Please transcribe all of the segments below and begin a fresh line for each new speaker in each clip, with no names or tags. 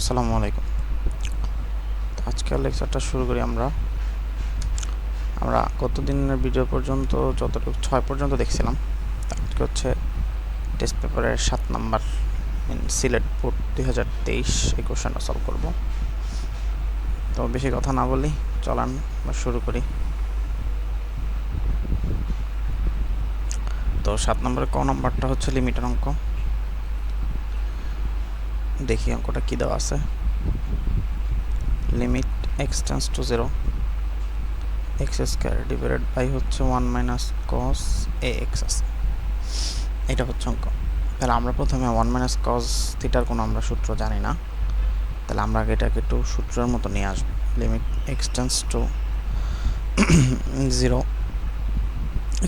আসসালামু আলাইকুম। তো আজকের লেকচারটা শুরু করি আমরা গত দিনের ভিডিও পর্যন্ত যতটুকু 6 পর্যন্ত দেখছিলাম। আজকে হচ্ছে টেস্ট পেপারের 7 নাম্বার সিলেট বোর্ড 2023 এই কোশ্চেনটা সলভ করব। তো বেশি কথা না বলি, চলান শুরু করি। তো 7 নম্বরের ক নাম্বারটা হচ্ছে লিমিটের অঙ্ক। দেখি অঙ্কটা কী দেওয়া আছে। Limit x tends to 0 x square divided by হচ্ছে 1 মাইনাস cos ax আছে। এটা হচ্ছে অঙ্ক। তাহলে আমরা প্রথমে 1 মাইনাস cos থিটার কোনো আমরা সূত্র জানি না, তাহলে আমরা এটাকে একটু সূত্রের মতো নিয়ে আসবো। Limit x tends to 0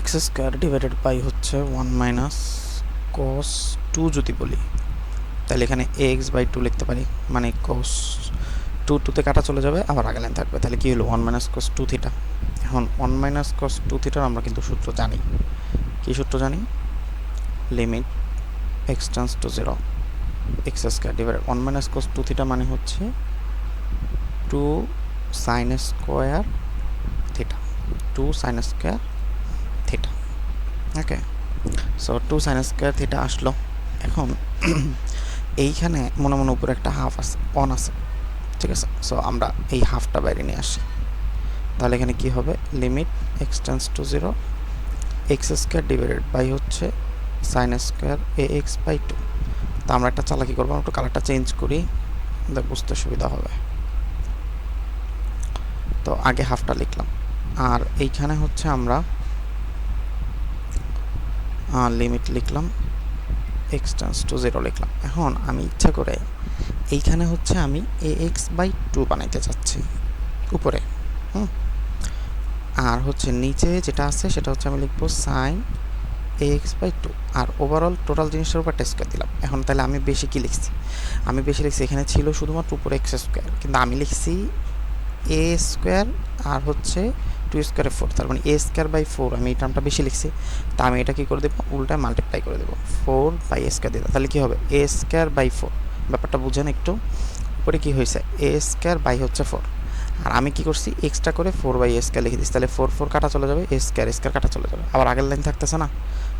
x square divided by হচ্ছে 1 মাইনাস cos 2 যদি বলি, তাহলে এখানে ax বাই 2 লিখতে পারি, মানে cos 2 2তে কাটা চলে যাবে, আবার আগে লাইন থাকবে। তাহলে কি হলো 1 মাইনাস cos 2 থিটা। এখন 1 মাইনাস cos 2 থিটার আমরা কিন্তু সূত্র জানি। কি সূত্র জানি? Limit x tends to 0 x square divided 1 minus cos 2 theta মানে হচ্ছে 2 sin square theta, 2 sin square theta. Okay, so 2 sin square theta আসলো। এখন এইখানে মনে মনে উপরে একটা হাফ আছে, অন আছে, ঠিক আছে। সো আমরা এই হাফটা বাইরে নিয়ে আসি, তাহলে এখানে কি হবে? Limit x tends to 0 x square divided by হচ্ছে sin স্কয়ার ax বাই 2। তো আমরা একটা চালাকি করবো, একটু কালারটা চেঞ্জ করি, বুঝতে সুবিধা হবে। তো আগে হাফটা লিখলাম, আর এইখানে হচ্ছে আমরা লিমিট লিখলাম x টেন্ডস টু 0 লিখলাম। এখন আমি ইচ্ছা করে এইখানে হচ্ছে আমি ax বাই 2 বানাইতে চাচ্ছি উপরে, আর হচ্ছে নিচে যেটা আছে সেটা হচ্ছে আমি লিখবো sin ax বাই 2, আর ওভারঅল টোটাল জিনিসটার উপর টেস্ট করে দিলাম। এখন তাহলে আমি বেশি কি লিখছি? আমি বেশি লিখছি, এখানে ছিল শুধুমাত্র উপরে x স্কোয়ার, কিন্তু আমি লিখছি a স্কোয়ার আর হচ্ছে 2 স্কোয়ারে 4, তার মানে a স্কোয়ার বাই 4। আমি এই টার্মটা বেশি লিখছি, তা আমি এটা কী করে দেবো? উল্টায় মাল্টিপ্লাই করে দেবো, 4 বাই a স্কোয়ার দিতে। তাহলে কী হবে? a square by 4। ব্যাপারটা বুঝেন একটু। উপরে কী হয়েছে? a স্কোয়ার বাই হচ্ছে 4, আর আমি কি করছি? এক্সট্রা করে 4 বাই a স্কোয়ার লিখে দিচ্ছি। তাহলে 4 4 কাটা চলে যাবে, a স্কোয়ার কাটা চলে যাবে, আবার আগের লাইন থাকতেছে না?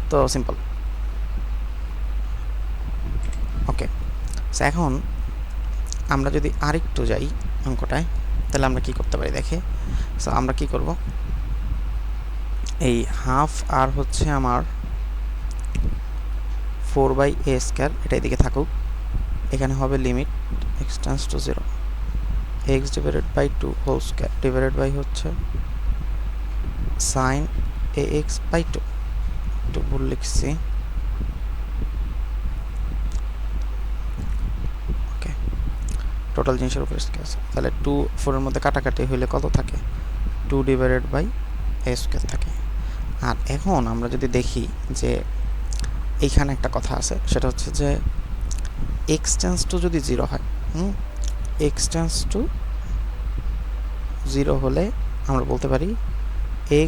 তো সিম্পল। ওকে, এখন আমরা যদি আরেকটু যাই অঙ্কটায়, তাহলে আমরা কি করতে পারি দেখে। সো আমরা কি করব? এই হাফ আর হচ্ছে আমার 4 বাই a স্কোয়ার, এটা এদিকে থাকুক। এখানে হবে limit x tends to 0 x divided by 2 whole square divided by হচ্ছে sin ax বাই 2। একটু ভুল লিখছি। ওকে, টোটাল জিনিসের উপরে স্কোয়ার আছে, তাহলে 2 4 এর মধ্যে কাটাকাটি হইলে কত থাকে? 2 ডিভাইডেড বাই a স্কোয়ার থাকে। আর এখন আমরা যদি দেখি যে এইখানে একটা কথা আছে, সেটা হচ্ছে যে x টেন্ডস টু যদি 0 হয়, x টেন্ডস টু 0 হলে আমরা বলতে পারি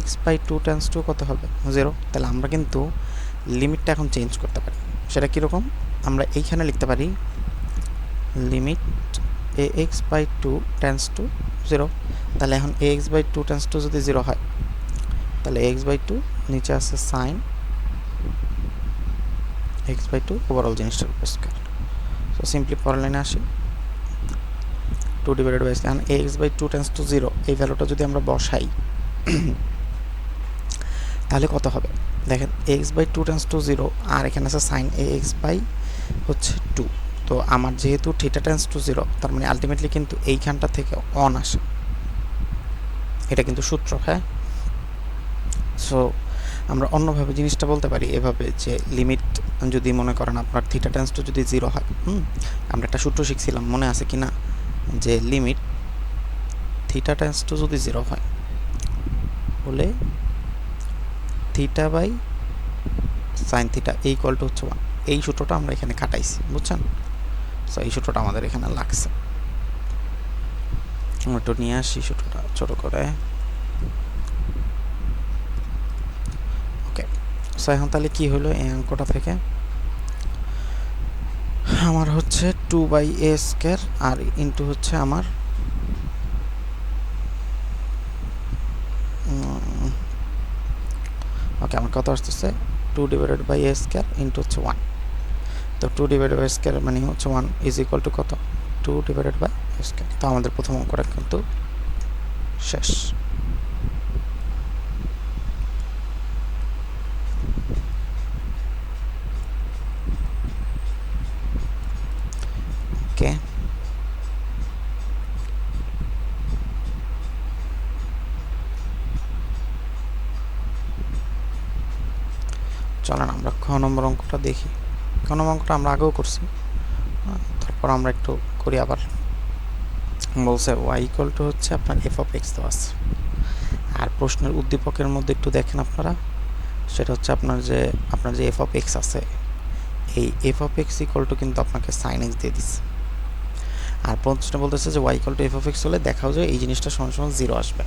x বাই 2 টেন্ডস টু কত হবে? 0। তাহলে আমরা কিন্তু লিমিটটা এখন চেঞ্জ করতে পারি। সেটা কীরকম? আমরা এইখানে লিখতে পারি limit ax by 2 tends to 0। তাহলে এখন ax বাই 2 টেন্ডস টু যদি 0 হয়, তাহলে x বাই 2 নিচে আছে সাইন x বাই 2 ওভারঅল জিনিসটার উপর স্কোয়ার। সো সিম্পলি পরের লাইনে আসি, 2 ডিভাইডেড বাই এখন ax বাই 2 টেন্ডস টু 0, এই ভ্যালুটা যদি আমরা বসাই তাহলে কত হবে? দেখেন x বাই 2 টেন্ডস টু 0, আর এখানে আছে সাইন ax বাই হচ্ছে 2। তো আমার যেহেতু থিটা টেন্ডস টু 0, তার মানে আলটিমেটলি কিন্তু এইখানটা থেকে অন আসে, এটা কিন্তু সূত্র। হ্যাঁ, সো আমরা অন্যভাবে জিনিসটা বলতে পারি এভাবে যে লিমিট যদি মনে করেন আপনার থিটা টেন্ডস টু যদি 0 হয়, আমরা একটা সূত্র শিখছিলাম, মনে আছে কি না? যে লিমিট থিটা টেন্ডস টু যদি 0 হয় বলে theta by sine theta equal to হচ্ছে 1। এই সূত্রটা আমরা এখানে কাটাইছি, বুঝছেন? সো এই সূত্রটা আমাদের এখানে লাগছে। আমরা একটু নিয়ে আসি সূত্রটা ছোট করে। ওকে, সো এখন তাহলে কী হলো এই অঙ্কটা থেকে? আমার হচ্ছে 2/a² আর ইন্টু হচ্ছে আমার ওকে আমার কত আসতেছে 2/a² ইন্টু হচ্ছে 1। তো 2/a² মানে হচ্ছে 1 ইজ ইকুয়াল টু কত 2/a²। তো আমাদের প্রথম অঙ্কটা কিন্তু শেষ। ওকে চলেন আমরা খ নম্বর অঙ্কটা দেখি। খ নম্বর অঙ্কটা আমরা আগেও করছি, তারপর আমরা একটু করি আবার। বলছে y ইকুয়াল টু হচ্ছে আপনার f(x) তো আছে, আর প্রশ্নের উদ্দীপকের মধ্যে একটু দেখেন আপনারা, সেটা হচ্ছে আপনার যে f(x) আছে, এই f(x) ইকুয়াল টু কিন্তু আপনাকে sin x দিয়ে দিচ্ছে। আর প্রশ্নে বলতেছে যে y ইকুয়াল টু f(x) হলে দেখাও যে এই জিনিসটা সমান সমান 0 আসবে।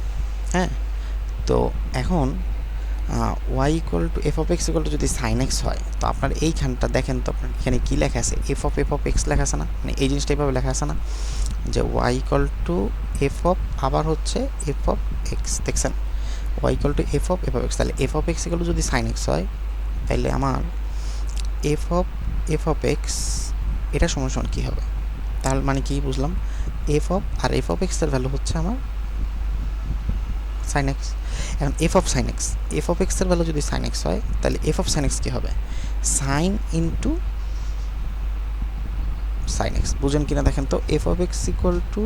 হ্যাঁ, তো এখন y equal to f(x) equal to যদি sin x হয়, তো আপনার এইখানটা দেখেন তো আপনার এখানে কি লেখা আছে, f(x) লেখা আছে না, মানে এই জিনিসটা এইভাবে লেখা আছে না যে y ইকুয়াল টু আবার হচ্ছে f(x), দেখছেন y ইকুয়াল টু f(x), তাহলে f(x) ইকুয়াল টু যদি sin x হয়, তাহলে আমার f(x) এটা সমান সমান কী হবে, তাহলে মানে কি বুঝলাম, আর f(x) এর ভ্যালু হচ্ছে আমার sin x। এখন f(sin x) এর ভ্যালু যদি sin x হয়, তাহলে f(sin x) কী হবে, sin ইন্টু sin x। বুঝেন কিনা দেখেন তো, f(x) ইকুয়াল টু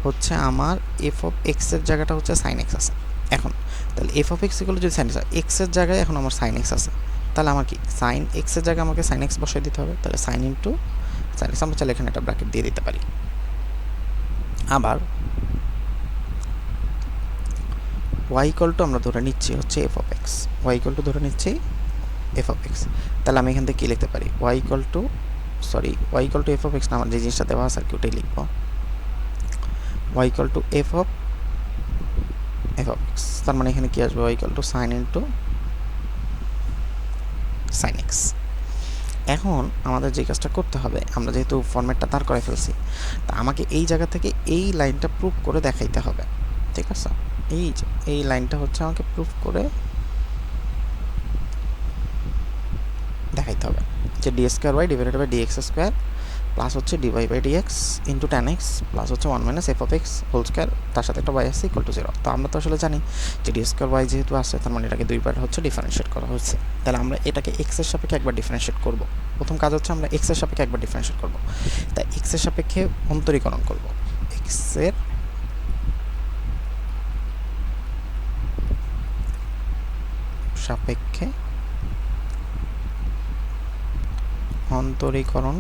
হচ্ছে আমার f(x) এর জায়গাটা হচ্ছে sin x আছে। এখন তাহলে f(x) ইকুয়াল টু যদি sin x হয়, x এর জায়গায় এখন আমার sin x আছে, তাহলে আমার কি sin x এর জায়গায় আমাকে sin x বসাই দিতে হবে, তাহলে sin ইন্টু sin x। আমরা চাইলে এখানে একটা ব্র্যাকেট দিয়ে দিতে পারি। আবার y ইকুয়াল টু আমরা ধরে নিচ্ছি হচ্ছে f(x), y ইকুয়াল টু ধরে নিচ্ছি f(x), তাহলে আমি এখান থেকে কী লিখতে পারি, y ইকুয়াল টু f(x) না, আমার যে জিনিসটা দেওয়া আছে আর কি ওটাই লিখবো, y ইকুয়াল টু f(x), তার মানে এখানে কি আসবে, y equal to sin into sin x। এখন আমাদের যে কাজটা করতে হবে, আমরা যেহেতু ফরম্যাটটা দাঁড় করে ফেলছি, তা আমাকে এই জায়গা থেকে এই লাইনটা প্রুফ করে দেখাইতে হবে, ঠিক আছে, এই লাইনটা হচ্ছে আমাকে প্রুফ করে দেখাইতে হবে যে d² divided by dx² plus হচ্ছে dy/dx into tan x plus হচ্ছে 1 - f(x) হোল স্কোয়ার, তার সাথে একটা y আছে ইকুয়াল টু 0। তো আমরা তো আসলে জানি যে d² যেহেতু আছে, তার মানে এটাকে দুইবার হচ্ছে ডিফারেন্সিয়েট করা হচ্ছে, তাহলে আমরা এটাকে x এর সাপেক্ষে একবার ডিফারেন্সিয়েট করব। প্রথম কাজ হচ্ছে আমরা x এর সাপেক্ষে একবার ডিফারেন্সিয়েট করব, তাই x এর সাপেক্ষে অন্তরীকরণ করব, x এর সাপেক্ষে অন্তরীকরণ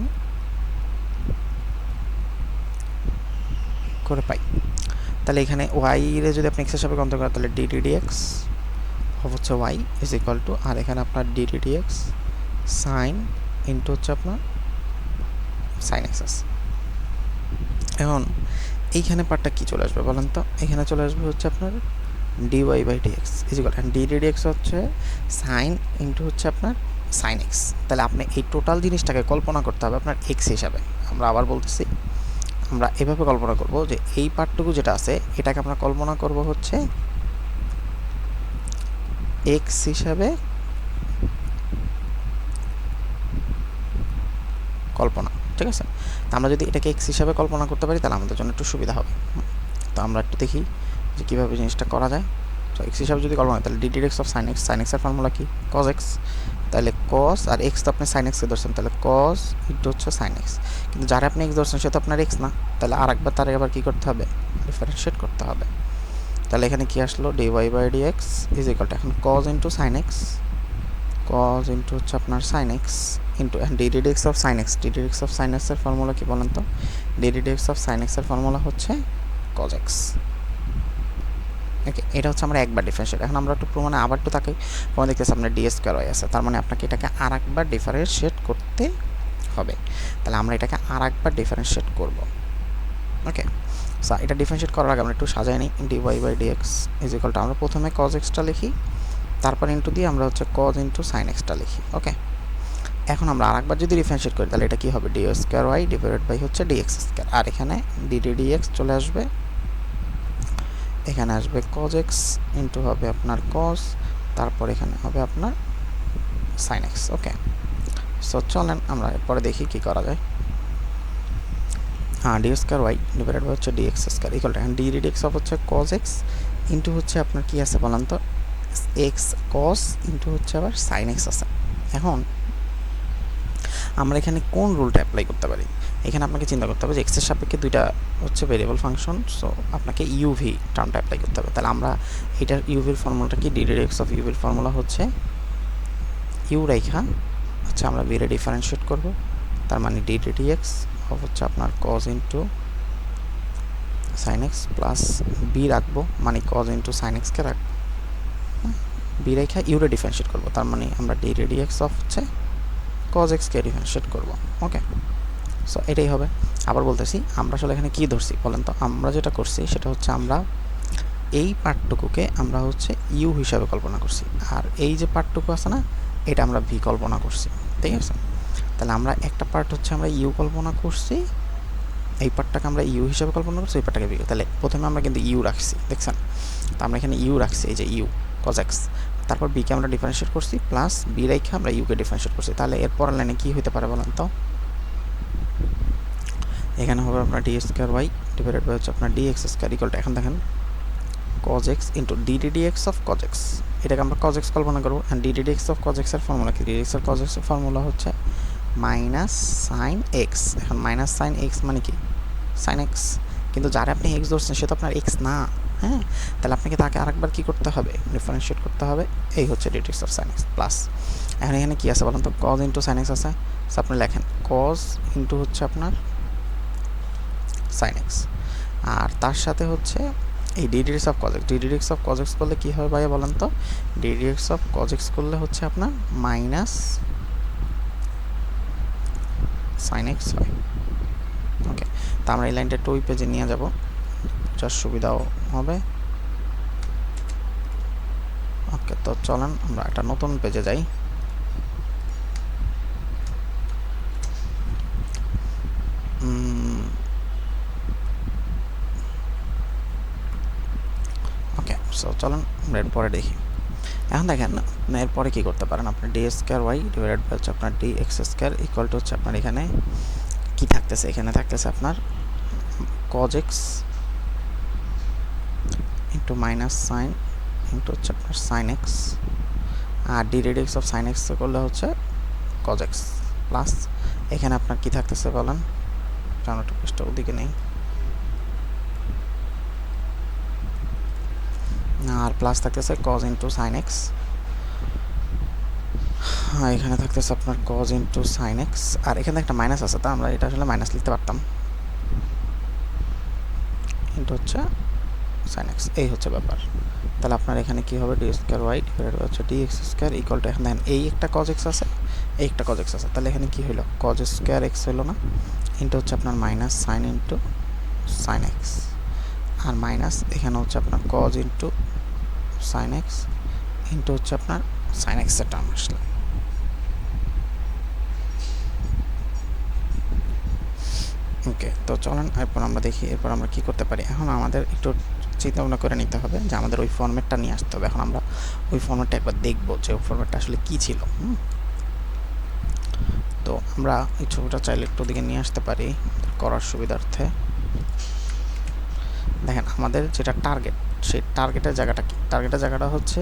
করে পাই। তাহলে এখানে y রে যদি আপনি x এর সাপেক্ষে অন্তরীকরণ করেন, তাহলে dd(dx) হচ্ছে y ইজ ইকুয়াল টু, আর এখানে আপনার dd(dx) sin ইন্টু হচ্ছে আপনার sin x আছে। এখন এইখানে পার্টটা কি চলে আসবে বলেন তো, এখানে চলে আসবে হচ্ছে আপনার dy/dx is equal, and dd(dx) হচ্ছে sin ইন্টু হচ্ছে আপনার sin x। তাহলে আপনি এই টোটাল জিনিসটাকে কল্পনা করতে হবে আপনার x হিসাবে। আমরা আবার বলতেছি, আমরা এভাবে কল্পনা করব যে এই পার্টটুকু যেটা আছে এটাকে আমরা কল্পনা করব হচ্ছে x হিসাবে কল্পনা, ঠিক আছে। তো আমরা যদি এটাকে x হিসাবে কল্পনা করতে পারি, তাহলে আমাদের জন্য একটু সুবিধা হবে। তো আমরা একটু দেখি যে কীভাবে জিনিসটা করা যায়। তো x হিসাবে যদি কল্পনা হয়, তাহলে dd(x) of sin x, sin x এর ফর্মুলা কি cos x, তাহলে cos আর x তো আপনি sin x কে ধরছেন, তাহলে cos ইন্টু হচ্ছে sin x, কিন্তু যারা আপনি x ধরছেন সে তো আপনার x না, তাহলে আরেকবার তার আবার কী করতে হবে, ডিফারেন্সিয়েট করতে হবে। তাহলে এখানে কি আসলো, dy/dx ইজ ইকুয়াল টু, এখন cos into sin x, cos into হচ্ছে আপনার sin x into dd(x) of sin x, dd(x) of sin x এর ফর্মুলা কি বলেন তো, dd(x) অফ sin x এর ফর্মুলা হচ্ছে cos x। ওকে, এটা হচ্ছে আমরা একবার ডিফারেন্সিয়েট। এখন আমরা একটু প্রমাণে আবার একটু তাকাই, প্রমাণ দেখতেছি আপনার d² আছে, তার মানে আপনাকে এটাকে আর একবার ডিফারেন্সিয়েট করতে হবে। তাহলে আমরা এটাকে আর একবার ডিফারেন্সিয়েট করব। ওকে, সো এটা ডিফারেন্সিয়েট করার আগে আমরা একটু সাজাই নিই, dy/dx ইজ ইকুয়াল টু, আমরা প্রথমে cos x টা লিখি, তারপর ইন্টু দিয়ে আমরা হচ্ছে cos ইন্টু sin x টা লিখি। ওকে, এখন আমরা আরেকবার যদি ডিফারেন্সিয়েট করি তাহলে এটা কি হবে d square y divided by হচ্ছে ডিএক্স স্কোয়ার, আর এখানে ডিএক্স চলে আসবে, এখানে আসবে কজ এক্স ইন্টু হবে আপনার কজ, তারপর এখানে হবে আপনার সাইন এক্স। ওকে, সো চলেন আমরা এরপরে দেখি কি করা যায়। হ্যাঁ, d square y divided by হচ্ছে dx square equal to dx of হচ্ছে কজ এক্স ইন্টু হচ্ছে আপনার কি আছে বলেন তো এক্স কস ইন্টু হচ্ছে আবার সাইন এক্স আছে। এখন আমরা এখানে কোন রুলটা অ্যাপ্লাই করতে পারি, এখানে আপনাকে চিন্তা করতে হবে যে এক্সের সাপেক্ষে দুইটা হচ্ছে ভেরিয়েবল ফাংশন, সো আপনাকে ইউভি টার্মটা অ্যাপ্লাই করতে হবে। তাহলে আমরা এটার ইউভির ফর্মুলাটা কি ডিএক্স অফ ইউভির ফর্মুলা হচ্ছে ইউ রেখা হচ্ছে আমরা বিরে ডিফারেন্সিয়েট করব, তার মানে ডিএক্স অফ হচ্ছে আপনার cos into sine x plus b রাখবো, মানে কজ ইন্টু সাইন এক্সকে রাখবো, বি রেখা ইউরে ডিফারেন্সিয়েট করবো, তার মানে আমরা ডিএক্স অফ হচ্ছে কজ এক্সকে ডিফারেন্সিয়েট করবো। ওকে, সো এটাই হবে। আবার বলতেছি আমরা আসলে এখানে কী ধরছি বলেন তো, আমরা যেটা করছি সেটা হচ্ছে আমরা এই পার্টটুকুকে আমরা হচ্ছে ইউ হিসাবে কল্পনা করছি, আর এই যে পার্টটুকু আছে না এটা আমরা ভি কল্পনা করছি, ঠিক আছে। তাহলে আমরা একটা পার্ট হচ্ছে আমরা ইউ কল্পনা করছি, এই পার্টটাকে আমরা ইউ হিসাবে কল্পনা করছি, এই পার্টটাকে ভি। তাহলে প্রথমে আমরা কিন্তু ইউ রাখছি, দেখছেন, তো আমরা এখানে ইউ রাখছি, এই যে ইউ কজ এক্স, তারপর বিকে আমরা ডিফারেন্সিয়েট করছি প্লাস বি রেখে আমরা ইউকে ডিফারেন্সিয়েট করছি। তাহলে এরপর লাইনে কী হতে পারে বলেন তো, এখানে হবে আপনার d square y divided by হচ্ছে আপনার ডিএক্স স্কোয়ার ইকুয়াল টু, এখন দেখেন cos x into dx of cos x, এটাকে আমরা কজ এক্স কল্পনা করবো। অ্যান্ড ডিএক্স অফ কজ এক্সের ফর্মুলা কি, ডিএক্স অফ কজ এক্সের ফর্মুলা হচ্ছে মাইনাস সাইন এক্স। এখন মাইনাস সাইন এক্স মানে কি সাইন এক্স, কিন্তু যারা আপনি এক্স ধরছেন সে তো আপনার এক্স না, হ্যাঁ, তাহলে আপনাকে তাকে আরেকবার কী করতে হবে ডিফারেন্সিয়েট করতে হবে, এই হচ্ছে dx of sine x plus, এখন এখানে কী আছে বলেন তো কজ ইন্টু সাইন এক্স আছে, সো আপনি লেখেন কজ ইন্টু হচ্ছে আপনার সাইন এক্স, আর তার সাথে হচ্ছে এই d dx of cos x, d dx of cos x করলে কী হবে ভাইয়া বলেন তো, ডিডিএক্স অফ কজ এক্স করলে হচ্ছে আপনার মাইনাস সাইন এক্স হয়। ওকে, তা আমরা এই লাইনটা একটু ওই পেজে নিয়ে যাব যার সুবিধাও হবে। ওকে, তো চলেন আমরা একটা নতুন পেজে যাই। ওকে, সো চলেন আমরা এরপরে দেখি। এখন দেখেন এরপরে কী করতে পারেন, আপনার d square y divided by হচ্ছে আপনার d x square equal to হচ্ছে আপনার এখানে কী থাকতেছে, এখানে থাকতেছে আপনার cos x into minus sine into হচ্ছে আপনার সাইন এক্স, আর ডিএক্স অফ সাইন এক্স করলে হচ্ছে কজ এক্স প্লাস এখানে আপনার কী থাকতেছে বলেন, জানোটা পেজটা ওদিকে নেই, আর প্লাস থাকতেছে কজ ইন্টু সাইন এক্স, হ্যাঁ এখানে থাকতেছে আপনার কজ ইন্টু সাইন এক্স, আর এখানে একটা মাইনাস আছে, তা আমরা এটা আসলে মাইনাস লিখতে পারতাম, ইন্টু হচ্ছে সাইন এক্স, এই হচ্ছে ব্যাপার। তাহলে আপনার এখানে কী হবে d square y divided by হচ্ছে d x square equal to, এখন দেখেন এই একটা কজ এক্স আছে, এই একটা কজ এক্স আছে, তাহলে এখানে কী হলো কজ স্কোয়ার এক্স হলো না, ইন্টু হচ্ছে আপনার minus sine into sine x, আর মাইনাস এখানে হচ্ছে আপনার cos into sine x into হচ্ছে আপনার সাইন এক্সের টার্ম আসলো। ওকে, তো চলেন এরপর আমরা দেখি এরপর আমরা কী করতে পারি। এখন আমাদের একটু চিন্তা ভাবনা করে নিতে হবে যে আমাদের ওই ফর্ম্যাটটা নিয়ে আসতে হবে। এখন আমরা ওই ফর্ম্যাটটা একবার দেখবো যে ওই ফর্ম্যাটটা আসলে কী ছিল। তো আমরা এই ছবিটা চাইলে একটু দিকে নিয়ে আসতে পারি করার সুবিধার্থে। দেখেন আমাদের যেটা টার্গেট, সেই টার্গেটের জায়গাটা কি, টার্গেটের জায়গাটা হচ্ছে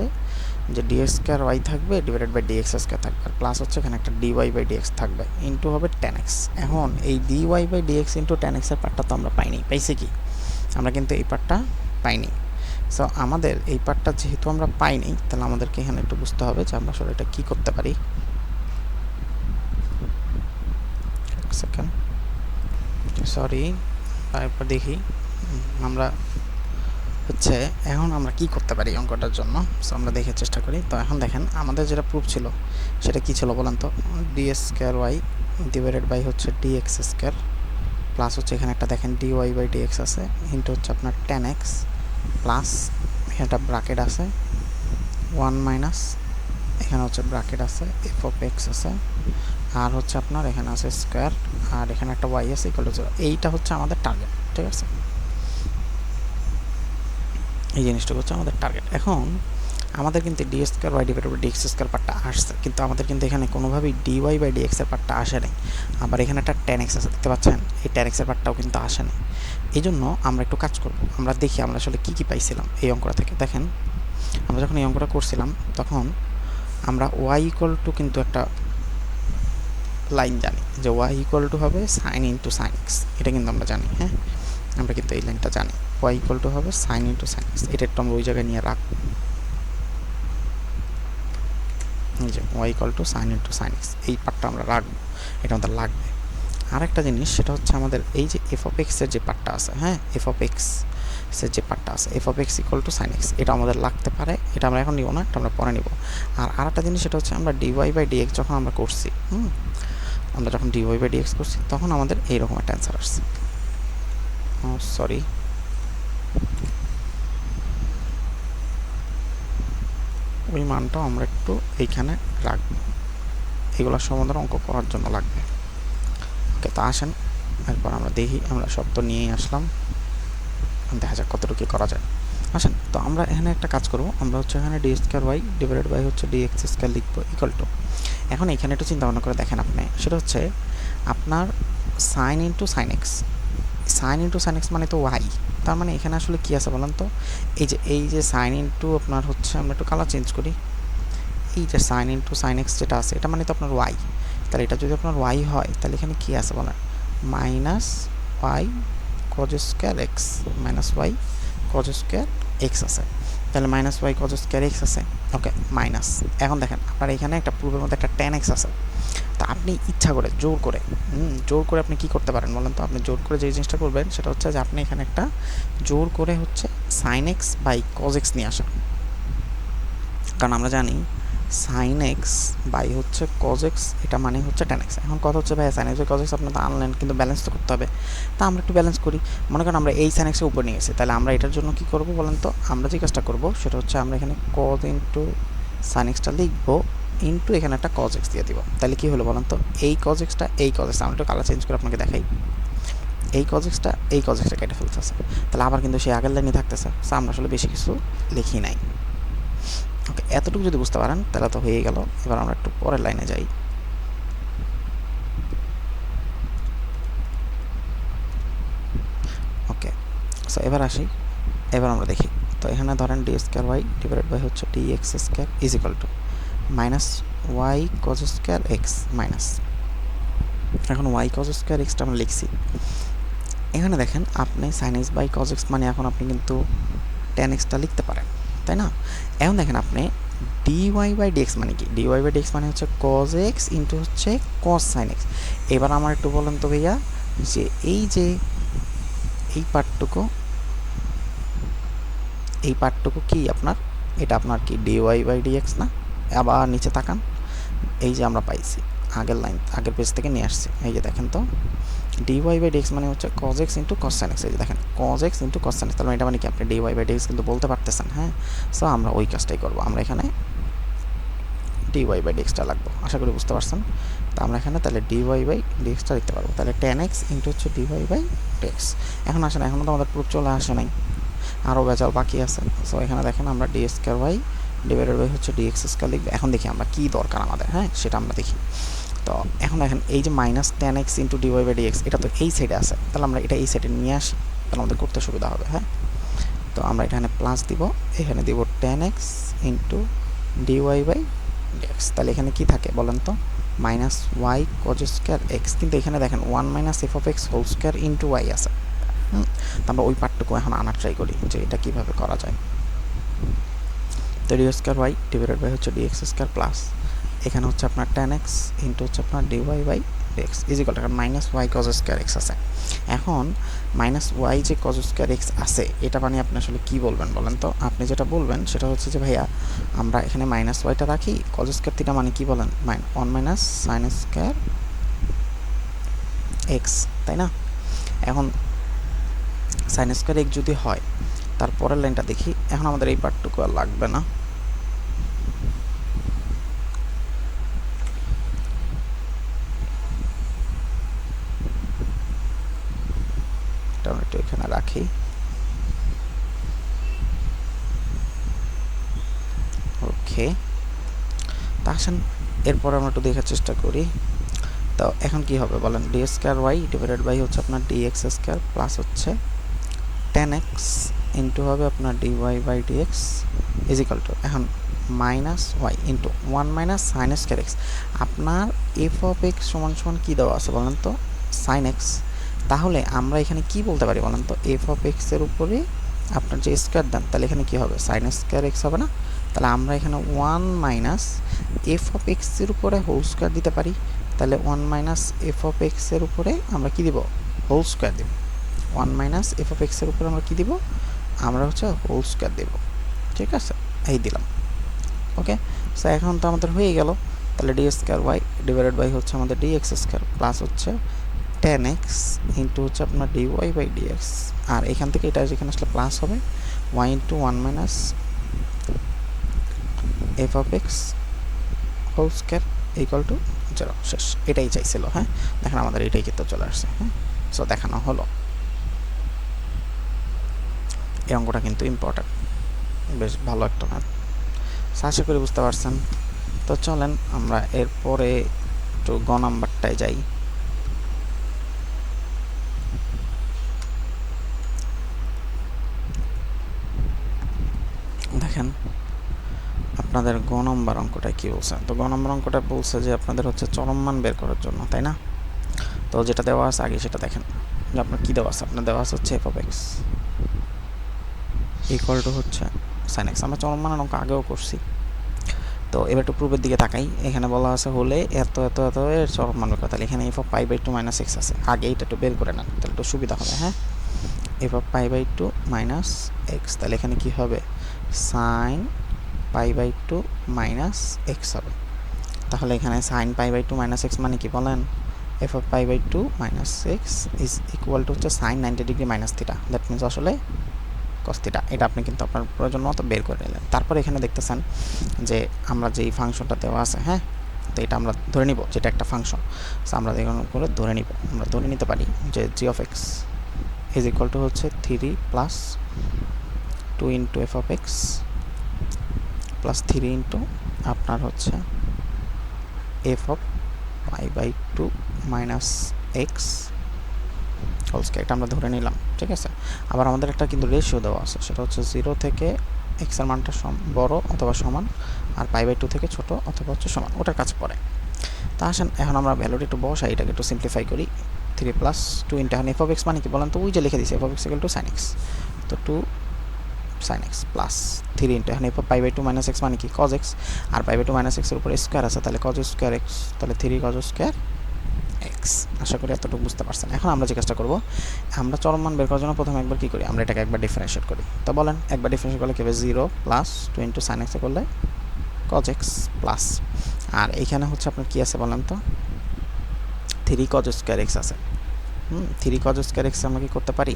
যে ডি স্কোয়ার ওয়াই থাকবে divided by d x square থাকবে, আর প্লাস হচ্ছে এখানে একটা d y by d x থাকবে, ইন্টু হবে টেন এক্স। এখন এই d y by d x into tan এক্সের পার্টটা তো আমরা পাইনি, পাইছি কি আমরা কিন্তু এই পার্টটা পাইনি। সো আমাদের এই পার্টটা যেহেতু আমরা পাইনি, তাহলে আমাদেরকে এখানে একটু বুঝতে হবে যে আমরা আসলে এটা কী করতে পারি। সেকেন্ড, সরি, তারপর দেখি আমরা হচ্ছে এখন আমরা কি করতে পারি অঙ্কটার জন্য। সো আমরা দেখে চেষ্টা করি। তো এখন দেখেন আমাদের যেটা প্রুফ ছিল সেটা কি ছিল বলেন তো, d square y divided by হচ্ছে ডি এক্স স্কোয়ার প্লাস হচ্ছে এখানে একটা দেখেন d y by d x আছে ইন্টু হচ্ছে আপনার টেন এক্স প্লাস এখানে একটা ব্র্যাকেট আছে ওয়ান মাইনাস এখানে হচ্ছে ব্র্যাকেট আছে এফ অফ এক্স আছে আর হচ্ছে আপনার এখানে আছে স্কোয়ার, আর এখানে একটা ওয়াই আছে ইকুয়াল টু 0। এইটা হচ্ছে আমাদের টার্গেট, ঠিক আছে? এই জিনিসটা হচ্ছে আমাদের টার্গেট। এখন আমাদের কিন্তু d square y divided by dx square পার্টটা আসছে, কিন্তু আমাদের কিন্তু এখানে কোনোভাবেই ডি ওয়াই বাই ডিএক্স এর পার্টটা আসে নাই। আবার এখানে একটা tan x আছে, দেখতে পাচ্ছেন? এই tan x এর পার্টটাও কিন্তু আসে নাই। এই জন্য আমরা একটু কাজ করব, আমরা দেখি আমরা আসলে কী কী পাইছিলাম এই অঙ্কটা থেকে। দেখেন, আমরা যখন এই অঙ্কটা করছিলাম তখন আমরা ওয়াই ইকুয়াল টু কিন্তু একটা লাইন জানি যে ওয়াই ইকুয়াল টু হবে সাইন ইন্টু সাইন এক্স, এটা কিন্তু আমরা জানি। হ্যাঁ, আমরা কিন্তু এই লাইনটা জানি, ওয়াই ইকুয়াল টু হবে সাইন ইন্টু সাইন এক্স। এটা একটু আমরা ওই জায়গায় নিয়ে রাখবো, এই যে y equal to sine into sine x, এই পার্টটা আমরা রাখবো, এটা আমাদের লাগবে। আরেকটা জিনিস সেটা হচ্ছে আমাদের এই যে এফ অফ এক্সের যে পার্টটা আছে, হ্যাঁ, এফ অফ এক্সের যে পার্টটা আছে, f of x equal to sine x, এটা আমাদের লাগতে পারে। এটা আমরা এখন নিব না, এটা আমরা পরে নিব। আর আরেকটা জিনিস সেটা হচ্ছে আমরা ডিওয়াই বাই ডিএক্স যখন আমরা করছি, আমরা যখন ডিওয়াই বাই ডিএক্স করছি তখন আমাদের এইরকম একটা অ্যান্সার আসছে। সরি, ওই মানটাও আমরা একটু এইখানে রাখবো, এগুলোর সমাধান অঙ্ক করার জন্য লাগবে। ওকে, তো আসেন এরপর আমরা দেখি, আমরা সব তো নিয়েই আসলাম, দেখা যাক কতটুকু করা যায়। আসেন, তো আমরা এখানে একটা কাজ করব, আমরা হচ্ছে এখানে d square y divided by হচ্ছে ডি এক্স স্কোয়ার লিখবো ইকুয়াল টু। এখন এখানে একটু চিন্তা ভাবনা করে দেখেন আপনি, সেটা হচ্ছে আপনার sign into sine x, sign into sine x মানে তো ওয়াই, তার মানে এখানে আসলে কী আছে বলেন তো? এই যে সাইন ইন্টু আপনার হচ্ছে, আমরা একটু কালার চেঞ্জ করি, এই যে সাইন ইন্টু সাইন এক্স যেটা আছে এটা মানে তো আপনার ওয়াই। তাহলে এটা যদি আপনার ওয়াই হয় তাহলে এখানে কী আছে বলেন? Minus y cos square x, minus y cos square x আছে। তাহলে minus y cos square x আছে, ওকে, মাইনাস। এখন দেখেন আপনার এখানে একটা পূর্বের মধ্যে একটা tan x আছে, তা আপনি ইচ্ছা করে জোর করে আপনি কি করতে পারেন বলেন তো? আপনি জোর করে যে জিনিসটা করবেন সেটা হচ্ছে যে আপনি এখানে একটা জোর করে হচ্ছে sine x by cos x নিয়ে আসেন, কারণ আমরা জানি সাইন এক্স বাই হচ্ছে কজ এক্স, এটা মানে হচ্ছে tan x। এখন কথা হচ্ছে ভাই sine x by cos x আপনি তো আনলেন, কিন্তু ব্যালেন্স তো করতে হবে। তা আমরা একটু ব্যালেন্স করি, মনে করেন আমরা এই সাইন এক্সের উপর নিয়ে গেছি, তাহলে আমরা এটার জন্য কী করবো বলেন তো? আমরা যে কাজটা করবো সেটা হচ্ছে আমরা এখানে কজ ইন্টু সাইন এক্সটা লিখবো, ইন্টু এখানে একটা কজ এক্স দিয়ে দিব। তাহলে কী হলো বলেন তো? এই কজ এক্সটা এই কজ এক্সটা, আমরা একটু কালার চেঞ্জ করে আপনাকে দেখাই, এই কজ এক্সটা এই কজ এক্সটা কেটে ফেলতেছে, তাহলে আবার কিন্তু সেই আগের লাইনই থাকতেছে। আমরা আসলে বেশি কিছু লিখি নাই। ওকে, এতটুকু যদি বুঝতে পারেন তাহলে তো হয়ে গেল। এবার আমরা একটু পরের লাইনে যাই। ওকে, সো এবার আসি, এবার আমরা দেখি। তো এখানে ধরেন d square y divided by হচ্ছে d x square is equal to minus y cos square x minus, এখন ওয়াই কজ স্কোয়ার এক্সটা আমরা লিখছি। এখানে দেখেন আপনি sine x by cos x মানে এখন আপনি কিন্তু tan এক্সটা লিখতে পারেন, তাই না? এখন দেখেন আপনি dy বাই dx মানে কি? dy বাই dx মানে হচ্ছে cos x ইন্টু হচ্ছে cos sin x। এবার আমার একটু বলেন তো ভাইয়া, যে এই পার্টটুকু কি আপনার? এটা আপনার কি dy বাই dx না? আবার নিচে তাকান, এই যে আমরা পাইছি আগের লাইন, আগের পেজ থেকে নিয়ে আসছি, এই যে দেখেন তো dy বাই dx মানে হচ্ছে cos x into cos sin x। এই যে দেখেন cos x into cos sin x, তাহলে এটা মানে কি আপনি dy বাই dx কিন্তু বলতে পারতেছেন। হ্যাঁ, সো আমরা ওই কাজটাই করবো, আমরা এখানে dy বাই dxটা লাগবো, আশা করি বুঝতে পারছেন। তো আমরা এখানে তাহলে dy বাই dxটা লিখতে পারবো, তাহলে tan x ইন্টু হচ্ছে dy বাই dx। এখন আসেন, এখনও তো আমাদের প্রুফ চলে আসে নাই, আরও বেজাল বাকি আছে। সো এখানে দেখেন আমরা d square y divided by হচ্ছে ডিএক্স স্কোয়ার লিখবো। এখন দেখি আমরা কী দরকার আমাদের, হ্যাঁ সেটা আমরা দেখি। তো এখন দেখেন এই যে minus tan x into dy by dx, এটা তো এই সাইডে আছে, তাহলে আমরা এটা এই সাইডে নিয়ে আসি, তাহলে আমাদের করতে সুবিধা হবে। হ্যাঁ, তো আমরা এখানে প্লাস দিব, এখানে দিব tan x into dy by dx, তাহলে এখানে কি থাকে বলেন তো? Minus y cos square x, কিন্তু এখানে দেখেন one minus f of x whole square into y আছে। আমরা ওই পার্টটুকু এখন আনার ট্রাই করি যে এটা কীভাবে করা যায়। তো d square y divided by হচ্ছে ডিএক্স স্কোয়ার প্লাস এখানে হচ্ছে আপনার tan x ইন্টু হচ্ছে আপনার dy by dx is equal to minus y cos square x আছে। এখন মাইনাস ওয়াই যে কজ স্কোয়ার এক্স আছে এটা মানে আপনি আসলে কী বলবেন বলেন তো? আপনি যেটা বলবেন সেটা হচ্ছে যে ভাইয়া আমরা এখানে মাইনাস ওয়াইটা রাখি, কজ স্কোয়ার থিটা মানে কি বলেন? One minus sine square x, তাই না? এখন সাইন স্কোয়ার এক্স যদি হয়, তারপরের লাইনটা দেখি। এখন আমাদের এই পার্টটুকু আর লাগবে না, এটা আমরা একটু এখানে রাখি। ওকে, তা আসেন এরপর আমরা একটু দেখার চেষ্টা করি। তো এখন কি হবে বলেন, d square y divided by হচ্ছে আপনার ডি এক্স স্কোয়ার প্লাস হচ্ছে 10x ইন্টু হবে আপনার dy by dx is equal to এখন minus y into 1 minus sine square x. আপনার এফ অফ এক্স সমান সমান কী দেওয়া আছে বলেন তো, সাইন এক্স। তাহলে আমরা এখানে কি বলতে পারি বলেন তো, এফ অফ এক্সের উপরে আপনার যে স্কোয়ার দেন তাহলে এখানে কী হবে, সাইন স্কোয়ার এক্স হবে না? তাহলে আমরা এখানে 1 মাইনাস এফ অফ এক্সের উপরে হোল স্কোয়ার দিতে পারি। তাহলে 1 মাইনাস এফ অফ এক্সের উপরে আমরা কি দিব, হোল স্কোয়ার দেব। 1 মাইনাস এফ অফ এক্সের উপরে আমরা কী দিব, আমরা হচ্ছে হোল স্কোয়ার দেব। ঠিক আছে, এই দিলাম। ওকে, সো এখন তো আমাদের হয়ে গেল। তাহলে d square y divided by হচ্ছে আমাদের ডি এক্স স্কোয়ার প্লাস হচ্ছে 10x ইন্টু হচ্ছে আপনার d y by d x. আর এখান থেকে এটা যেখানে আসলে প্লাস হবে y into 1 minus f of x whole square equal to 0। শেষ, এটাই চাইছিল। হ্যাঁ, দেখেন আমাদের এটাই কিন্তু চলে আসছে। হ্যাঁ, সো দেখানো হলো। এই অঙ্কটা কিন্তু ইম্পর্ট্যান্ট, বেশ ভালো একটা ম্যাথ, আশা করি বুঝতে পারছেন। তো চলেন আমরা এরপরে একটু গ নাম্বারটায় যাই। দেখেন আপনাদের গ নম্বর অঙ্কটা কী বলছে। তো গ নম্বর অঙ্কটা বলছে যে আপনাদের হচ্ছে চরম মান বের করার জন্য, তাই না? তো যেটা দেওয়া আছে আগে সেটা দেখেন যে আপনার কী দেওয়া আছে। আপনার দেওয়া আছে হচ্ছে f of x equal to হচ্ছে সাইন এক্স। আমরা চরম মানের অঙ্ক আগেও করছি। তো এবার একটু পূর্বের দিকে তাকাই, এখানে বলা আছে হলে এত এত এত এর চরম মান বের করা। তাহলে এখানে f of pi by two minus x আছে, আগে এইটা একটু বের করে নেন তাহলে একটু সুবিধা হবে। হ্যাঁ, f of pi by two minus x, তাহলে এখানে কী হবে, sine pi by two minus x হবে। তাহলে এখানে sine pi by two minus x মানে কি বলেন, f of pi by two minus x is equal to হচ্ছে sine 90 degree minus theta, that means আসলে কস থিটা। এটা আপনি কিন্তু আপনার প্রয়োজন মতো বের করে নিলেন। তারপর এখানে দেখতেছেন যে আমরা যেই ফাংশনটা দেওয়া আছে, হ্যাঁ, তো এটা আমরা ধরে নিব যেটা একটা ফাংশন। সো আমরা এখানে করে ধরে নিব, আমরা ধরে নিতে পারি যে g of x is equal to হচ্ছে 3 plus 2 into f of x plus 3 into আপনার হচ্ছে f of pi by two minus x whole square. এটা আমরা ধরে নিলাম। ঠিক আছে, আবার আমাদের একটা কিন্তু রেশিও দেওয়া আছে, সেটা হচ্ছে 0 থেকে এক্সের মানটা বড় অথবা সমান, আর পাই বাই টু থেকে ছোট অথবা হচ্ছে সমান, ওটার কাছে পড়ে। তা আসেন এখন আমরা ভ্যালুটা একটু বসাই, এটাকে একটু সিম্পলিফাই করি। 3 প্লাস 2 ইন্টু এখন এফ অফ এক্স মানে কি বলেন তো, ওই যে লিখে দিয়েছি f of x equal to sine x. তো 2 সাইন এক্স প্লাস 3 ইন্টু এখন f of pi by two minus x মানে কি কজ এক্স, আর পাই বাই টু মাইনাস এক্সের উপরে স্কোয়ার আছে, তাহলে কজ স্কোয়ার এক্স, তাহলে 3 কজ স্কোয়ার এক্স। আশা করি এতটুকু বুঝতে পারছেন। এখন আমরা যে কাজটা করবো, আমরা চরম মান বের করার জন্য প্রথমে একবার কী করি, আমরা এটাকে একবার ডিফারেন্সিয়েট করি। তো বলেন একবার ডিফারেন্সিয়েট করলে কী হবে, 0 প্লাস 2 ইন্টু সাইন এক্সে করলে কজ এক্স প্লাস, আর এইখানে হচ্ছে আপনার কী আছে বলেন তো, 3 কজ স্কোয়ার এক্স আছে। 3 কজ স্কোয়ার এক্স আমরা কি করতে পারি,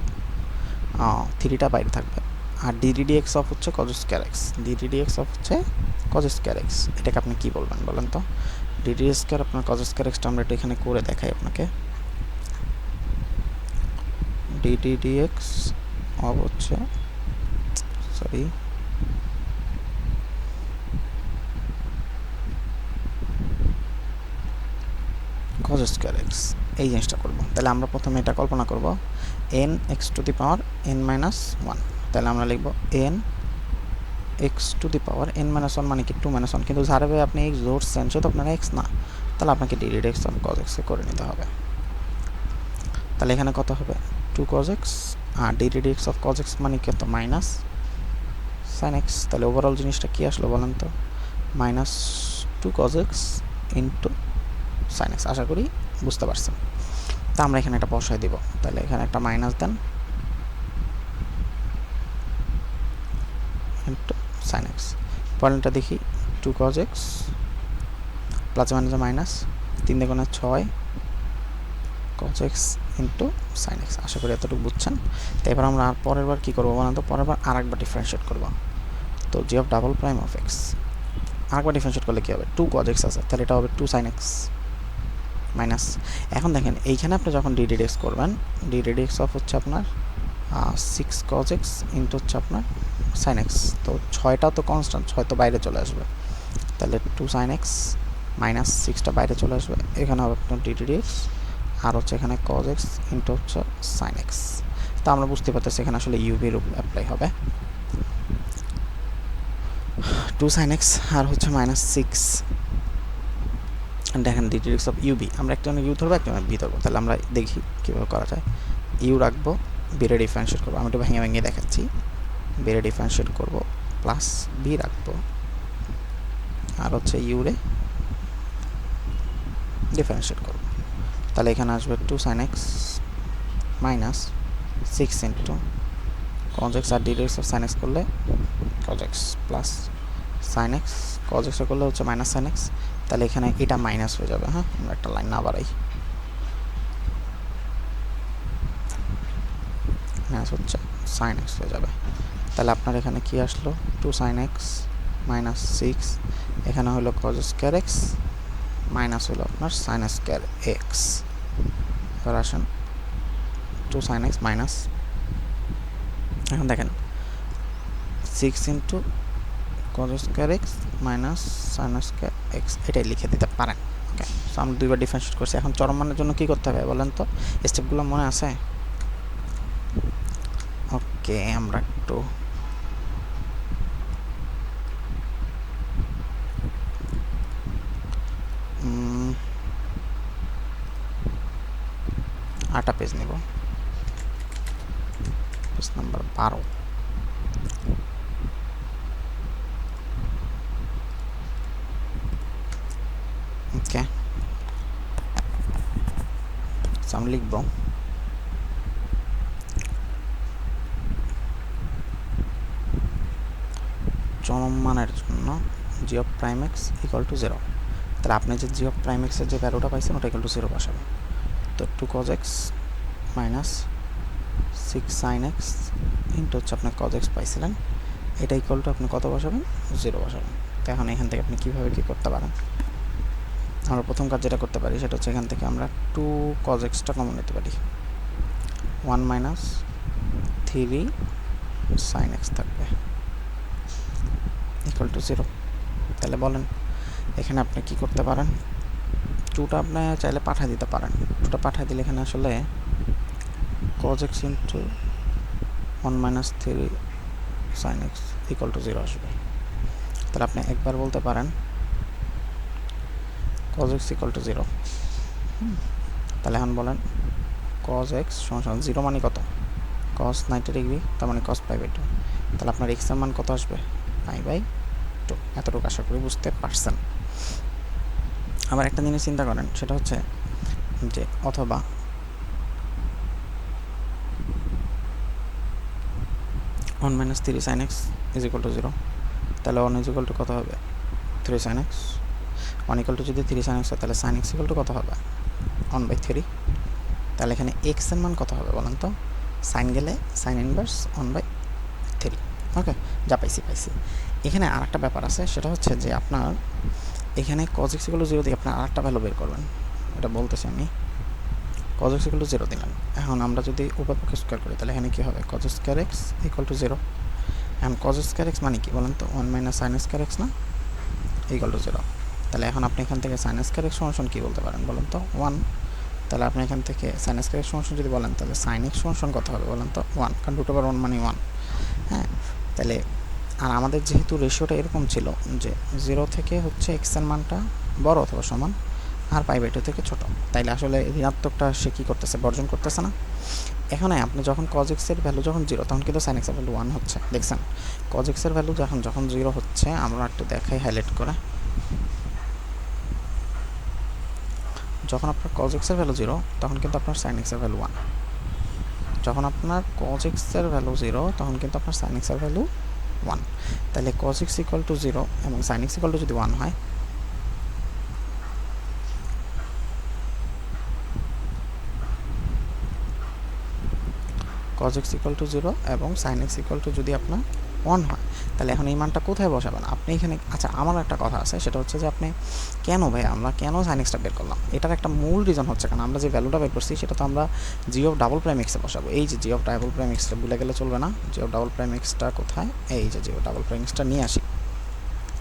3টা বাইরে থাকবে, আর ডিডি এক্স অফ হচ্ছে cause square x, DD x of হচ্ছে কজ স্কোয়ার এক্স। এটাকে আপনি কী বলবেন বলেন তো, ডিডি স্কোয়ার আপনার কজ স্কোয়ার এক্সটা আমরা একটু এখানে করে দেখাই আপনাকে। ডিডি এক্স অফ হচ্ছে সরি কজ স্কোয়ার এক্স, এই জিনিসটা করবো। তাহলে আমরা প্রথমে এটা কল্পনা করব, N x to the power N minus one. তাহলে আমরা লিখব N x to the power N minus one মানে কি 2 মাইনাস ওয়ান, কিন্তু যার আপনি এক্স ধরছেন সে তো আপনার এক্স না, তাহলে আপনাকে ডিডি এক্স অফ কজ এক্সকে করে নিতে হবে। তাহলে এখানে কত হবে, 2 কজ এক্স, আর d d x of cos x মানে কত, মাইনাস সাইন এক্স। তাহলে ওভারঅল জিনিসটা কী আসলো বলেন তো, minus 2 cos x into sine x. আশা করি বুঝতে পারছেন। তা আমরা এখানে একটা বসায় দিব, তাহলে এখানে একটা minus then into sine x. পয়েন্টটা দেখি, 2 cos x plus minus minus 3 দেখুন 6 cos x into sine x. আশা করি এতটুকু বুঝছেন। তো এবার আমরা আর পরের বার কী করবো বলেন তো, পরের বার আর একবার ডিফারেন্সিয়েট করবো। তো g of double prime of x আরেকবার ডিফারেন্সিয়েট করলে কী হবে, 2 কজ এক্স আছে, তাহলে এটা হবে 2 সাইন এক্স মাইনাস। এখন দেখেন এইখানে আপনি যখন ডি রেডিক্স করবেন, ডি রেডিক্স অফ হচ্ছে আপনার 6 cos x ইন্টু হচ্ছে আপনার sin x। তো 6টা তো কনস্ট্যান্ট, 6 তো বাইরে চলে আসবে, তাহলে 2 sin x মাইনাস 6টা বাইরে চলে আসবে, এখানে হবে আপনার ডি রেডিক্স আর হচ্ছে এখানে cos x ইন্টু হচ্ছে sin x। তো আমরা বুঝতে পারতেছি এখানে আসলে ইউভি রুল অ্যাপ্লাই হবে। 2 sin x আর হচ্ছে মাইনাস 6, দেখেন ডি রেডিক্স অফ ইউবি, আমরা একটা ইউ ধরবো একটা ভি ধরবো, তাহলে আমরা দেখি কীভাবে করা যায়। ইউ রাখবো, বিরে ডিফারেন্সিয়েট করবো, আমি একটু ভেঙে ভেঙে দেখাচ্ছি। বিরে ডিফারেন্সিয়েট করবো প্লাস বি রাখবো আর হচ্ছে ইউরে ডিফারেন্সিয়েট করবো, তাহলে এখানে আসবে 2 sin x minus 6 into cos x আর ডি রেডিক্স অফ sin x করলে cos x plus sin x, cos x করলে হচ্ছে মাইনাস sin x, তাহলে এখানে এটা মাইনাস হয়ে যাবে। হ্যাঁ, আমরা একটা লাইন না বাড়াই, মাইনাস হচ্ছে sin x হয়ে যাবে। তাহলে আপনার এখানে কি আসলো, 2 sin x মাইনাস 6, এখানে হলো cos স্কয়ার x মাইনাস হলো আপনার sin স্কয়ার x। এবার আসেন 2 sin x মাইনাস, এখন দেখেন 6 into cos square x minus sin square x, এটাই লিখে দিতে পারেন। ওকে, সো আমরা দুইবার ডিফারেন্সিয়েট করছি। এখন চরম মানের জন্য কি করতে হবে বলেন তো, স্টেপগুলো মনে আছে? ওকে, আমরা একটু আটা পেজ নিব, পেজ নাম্বার 12। ওকে, আমি লিখব চরম মানের জন্য g of prime x equal to 0। তাহলে আপনি যে জি অফ প্রাইম এক্সের যে ভ্যালুটা পাইছেন ওটা ইকুয়াল টু 0 বসাবেন। তো 2 cos x minus 6 sin x into হচ্ছে আপনি cos x পাইছিলেন, এটা ইকুয়াল টু আপনি কত বসাবেন, 0 বসাবেন। তো এখন এখান থেকে আপনি কীভাবে কী করতে পারেন, আমরা প্রথম কাজ যেটা করতে পারি সেটা হচ্ছে এখান থেকে আমরা 2 cos xটা কমন নিতে পারি, 1 মাইনাস 3 sin x থাকবে ইকুয়াল টু 0। তাহলে বলেন এখানে আপনি কি করতে পারেন, 2টা আপনি চাইলে পাঠিয়ে দিতে পারেন। 2টা পাঠিয়ে দিলে এখানে আসলে cos x into 1 minus 3 sin x equal to 0 আসবে। তাহলে আপনি একবার বলতে পারেন cos x ইকুয়াল টু 0। তাহলে এখন বলেন cos x সমান 0 মানে কত, cos 90 ডিগ্রি, তার মানে cos π/2। তাহলে আপনার x এর মান কত আসবে, π/2। এতটুকু আশা করি বুঝতে পারছেন। আবার একটা জিনিস চিন্তা করেন, সেটা হচ্ছে যে অথবা one minus 3 sin x is equal to 0, তাহলে 1 ইজ ইকুয়াল টু কত হবে, 3 sin x। 1 ইকুয়াল টু যদি 3 sin x হয় তাহলে sin x ইকুয়াল টু কত হবে, 1/3। তাহলে এখানে x এর মান কত হবে বলেন তো, সাইন গেলে সাইন ইনভার্স 1/3। ওকে, যা পাইছি। এখানে আর একটা ব্যাপার আছে, সেটা হচ্ছে যে আপনার এখানে cos x ইকুয়াল টু 0 দিয়ে আপনার আর একটা ভ্যালু বের করবেন, এটা বলতেছি আমি। cos x ইকুয়াল টু 0 দিলাম, এখন আমরা যদি উভয় পক্ষে স্কয়ার করি তাহলে এখানে কি হবে, cos square x equal to 0। এখন cos স্কয়ার x মানে কি বলেন তো, 1 মাইনাস sin স্কয়ার x না, ইকুয়াল টু 0। তাহলে এখন আপনি এখান থেকে sin স্কয়ার x সমান কি বলতে পারেন বলেন তো, 1। তাহলে আপনি এখান থেকে sin স্কয়ার x সমান যদি বলেন তাহলে sin x সমান কত হবে বলেন তো, 1, কারণ রুট ওভার 1 মানে 1। হ্যাঁ, তাহলে আর আমাদের যেহেতু রেশিওটা এরকম ছিল যে 0 থেকে হচ্ছে x এর মানটা বড় অথবা সমান আর π/2 থেকে ছোট, তাইলে আসলে ঋণাত্মকটা সে কী করতেছে, বর্জন করতেছে না। এখানে আপনি যখন cos x এর ভ্যালু যখন 0 তখন কিন্তু sin x এর ভ্যালু 1 হচ্ছে, দেখছেন। cos x এর ভ্যালু যখন 0 হচ্ছে, আমরা একটু দেখাই হাইলাইট করে, যখন আপনার cos x এর ভ্যালু 0 তখন কিন্তু আপনার sin x এর ভ্যালু 1। যখন আপনার cos x এর ভ্যালু 0 তখন কিন্তু আপনার sin x এর ভ্যালু 1। তাহলে cos x ইকুয়াল টু 0 এবং sin x ইকুয়াল টু যদি 1 হয়, cos x ইকুয়াল টু 0 এবং sin x ইকুয়াল টু যদি আপনার 1 হয়, তাহলে এখন এই মানটা কোথায় বসাবেন আপনি এখানে? আচ্ছা, আমার একটা কথা আছে, সেটা হচ্ছে যে আপনি আমরা কেন সাইন এক্সটা বের করলাম, এটার একটা মূল রিজন হচ্ছে কারণ আমরা যে ভ্যালুটা বের করছি সেটা তো আমরা জি অফ ডাবল প্রাইম এক্সে বসাবো। এই যে g of double prime extra ভুলে গেলে চলবে না। G of double prime extra কোথায়? এই যে g of double prime extra নিয়ে আসি।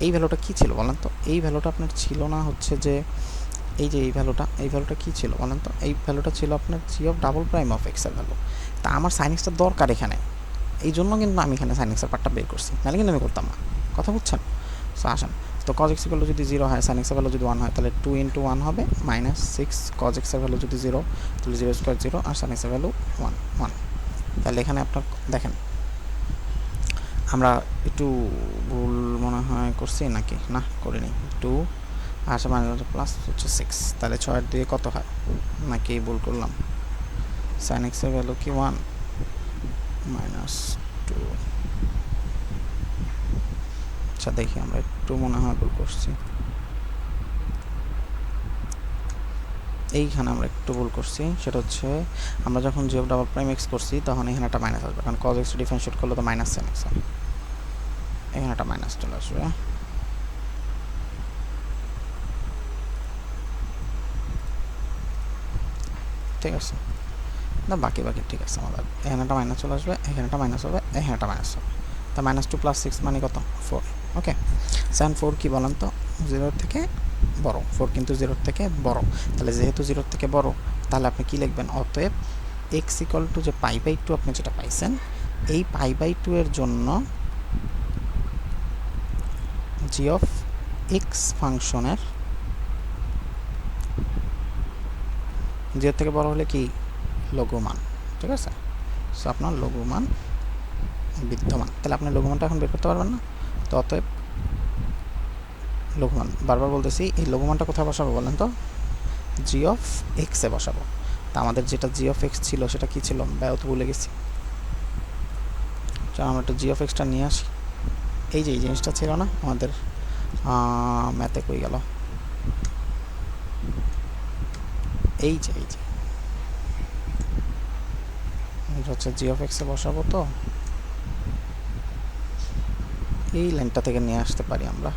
এই ভ্যালুটা কী ছিল বলেন তো? এই ভ্যালুটা আপনার ছিল না হচ্ছে যে এই যে এই ভ্যালুটা কী ছিল বলেন তো? এই ভ্যালুটা ছিল আপনার জি অফ ডাবল প্রাইম অফ এক্সের ভ্যালু। তা আমার সাইন এক্সটা দরকার এখানে, এই জন্য কিন্তু আমি এখানে সাইন এক্সের পার্টটা বের করছি, নাহলে কিন্তু আমি করতাম না। কথা বুঝছেন? সো আসেন, তো কজ এক্স ইকুয়াল যদি 0 হয়, সাইন এক্সের ভ্যালু যদি 1 হয়, তাহলে 2 × 1 হবে -6। কজ এক্সের ভ্যালু যদি 0, তাহলে 0² 0, আর সাইন এক্সের ভ্যালু 1। তাহলে এখানে আপনার দেখেন আমরা একটু ভুল মনে হয় করছি নাকি? না, করিনি। 2 আর প্লাস হচ্ছে 6, তাহলে 6 দিয়ে কত হয়? নাকি ভুল করলাম? সাইন এক্সের ভ্যালু কি 1 -2? আচ্ছা দেখি, আমরা একটু মনে হয় ভুল করছি, এইখানে আমরা একটু ভুল করছি। সেটা হচ্ছে আমরা যখন জি অফ ডাবল প্রাইম এক্স করছি তখন এখানে একটা মাইনাস আসবে, কারণ কজ এক্স ডিফারেন্সিয়েট করলে তো মাইনাস সাইন এক্স হবে, এখানে একটা মাইনাস চলে আসবে। ঠিক আছে না, বাকি ঠিক আছে আমাদের। এখানে একটা মাইনাস চলে আসবে, এখানে একটা মাইনাস হবে, এখানে একটা মাইনাস হবে, তা -2 + 6 মানে কত? 4। ওকে, সাইন 4 কি বলেন তো? 0 থেকে বড়। 4 কিন্তু 0 থেকে বড়, তাহলে যেহেতু 0 থেকে বড়, তাহলে আপনি কি লিখবেন? অতএব এক্স ইকুয়াল টু যে π/2 আপনি যেটা পাইছেন, এই π/2 এর জন্য জি অফ এক্স ফাংশনের 0 থেকে বড় হলে কি? লঘুমান। ঠিক আছে, সো আপনার লঘুমান বিদ্যমান, তাহলে আপনি লঘুমানটা এখন বের করতে পারবেন না। তো অতএব লঘুমান, বারবার বলতেছি, এই লঘুমানটা কোথায় বসাবো বলেন তো? জি অফ এক্সে বসাবো। তা আমাদের যেটা জি অফ এক্স ছিল সেটা কি ছিল? ব্যয় তো ভুলে গেছি। চলো আমরা একটা জি অফ এক্সটা নিয়ে আসি। এই যে এই জিনিসটা ছিল না আমাদের ম্যাথে, কই গেল? এই যে এটা হচ্ছে জি অফ এক্সে বসাবো, তো এই লাইনটা থেকে নিয়ে আসতে পারি আমরা।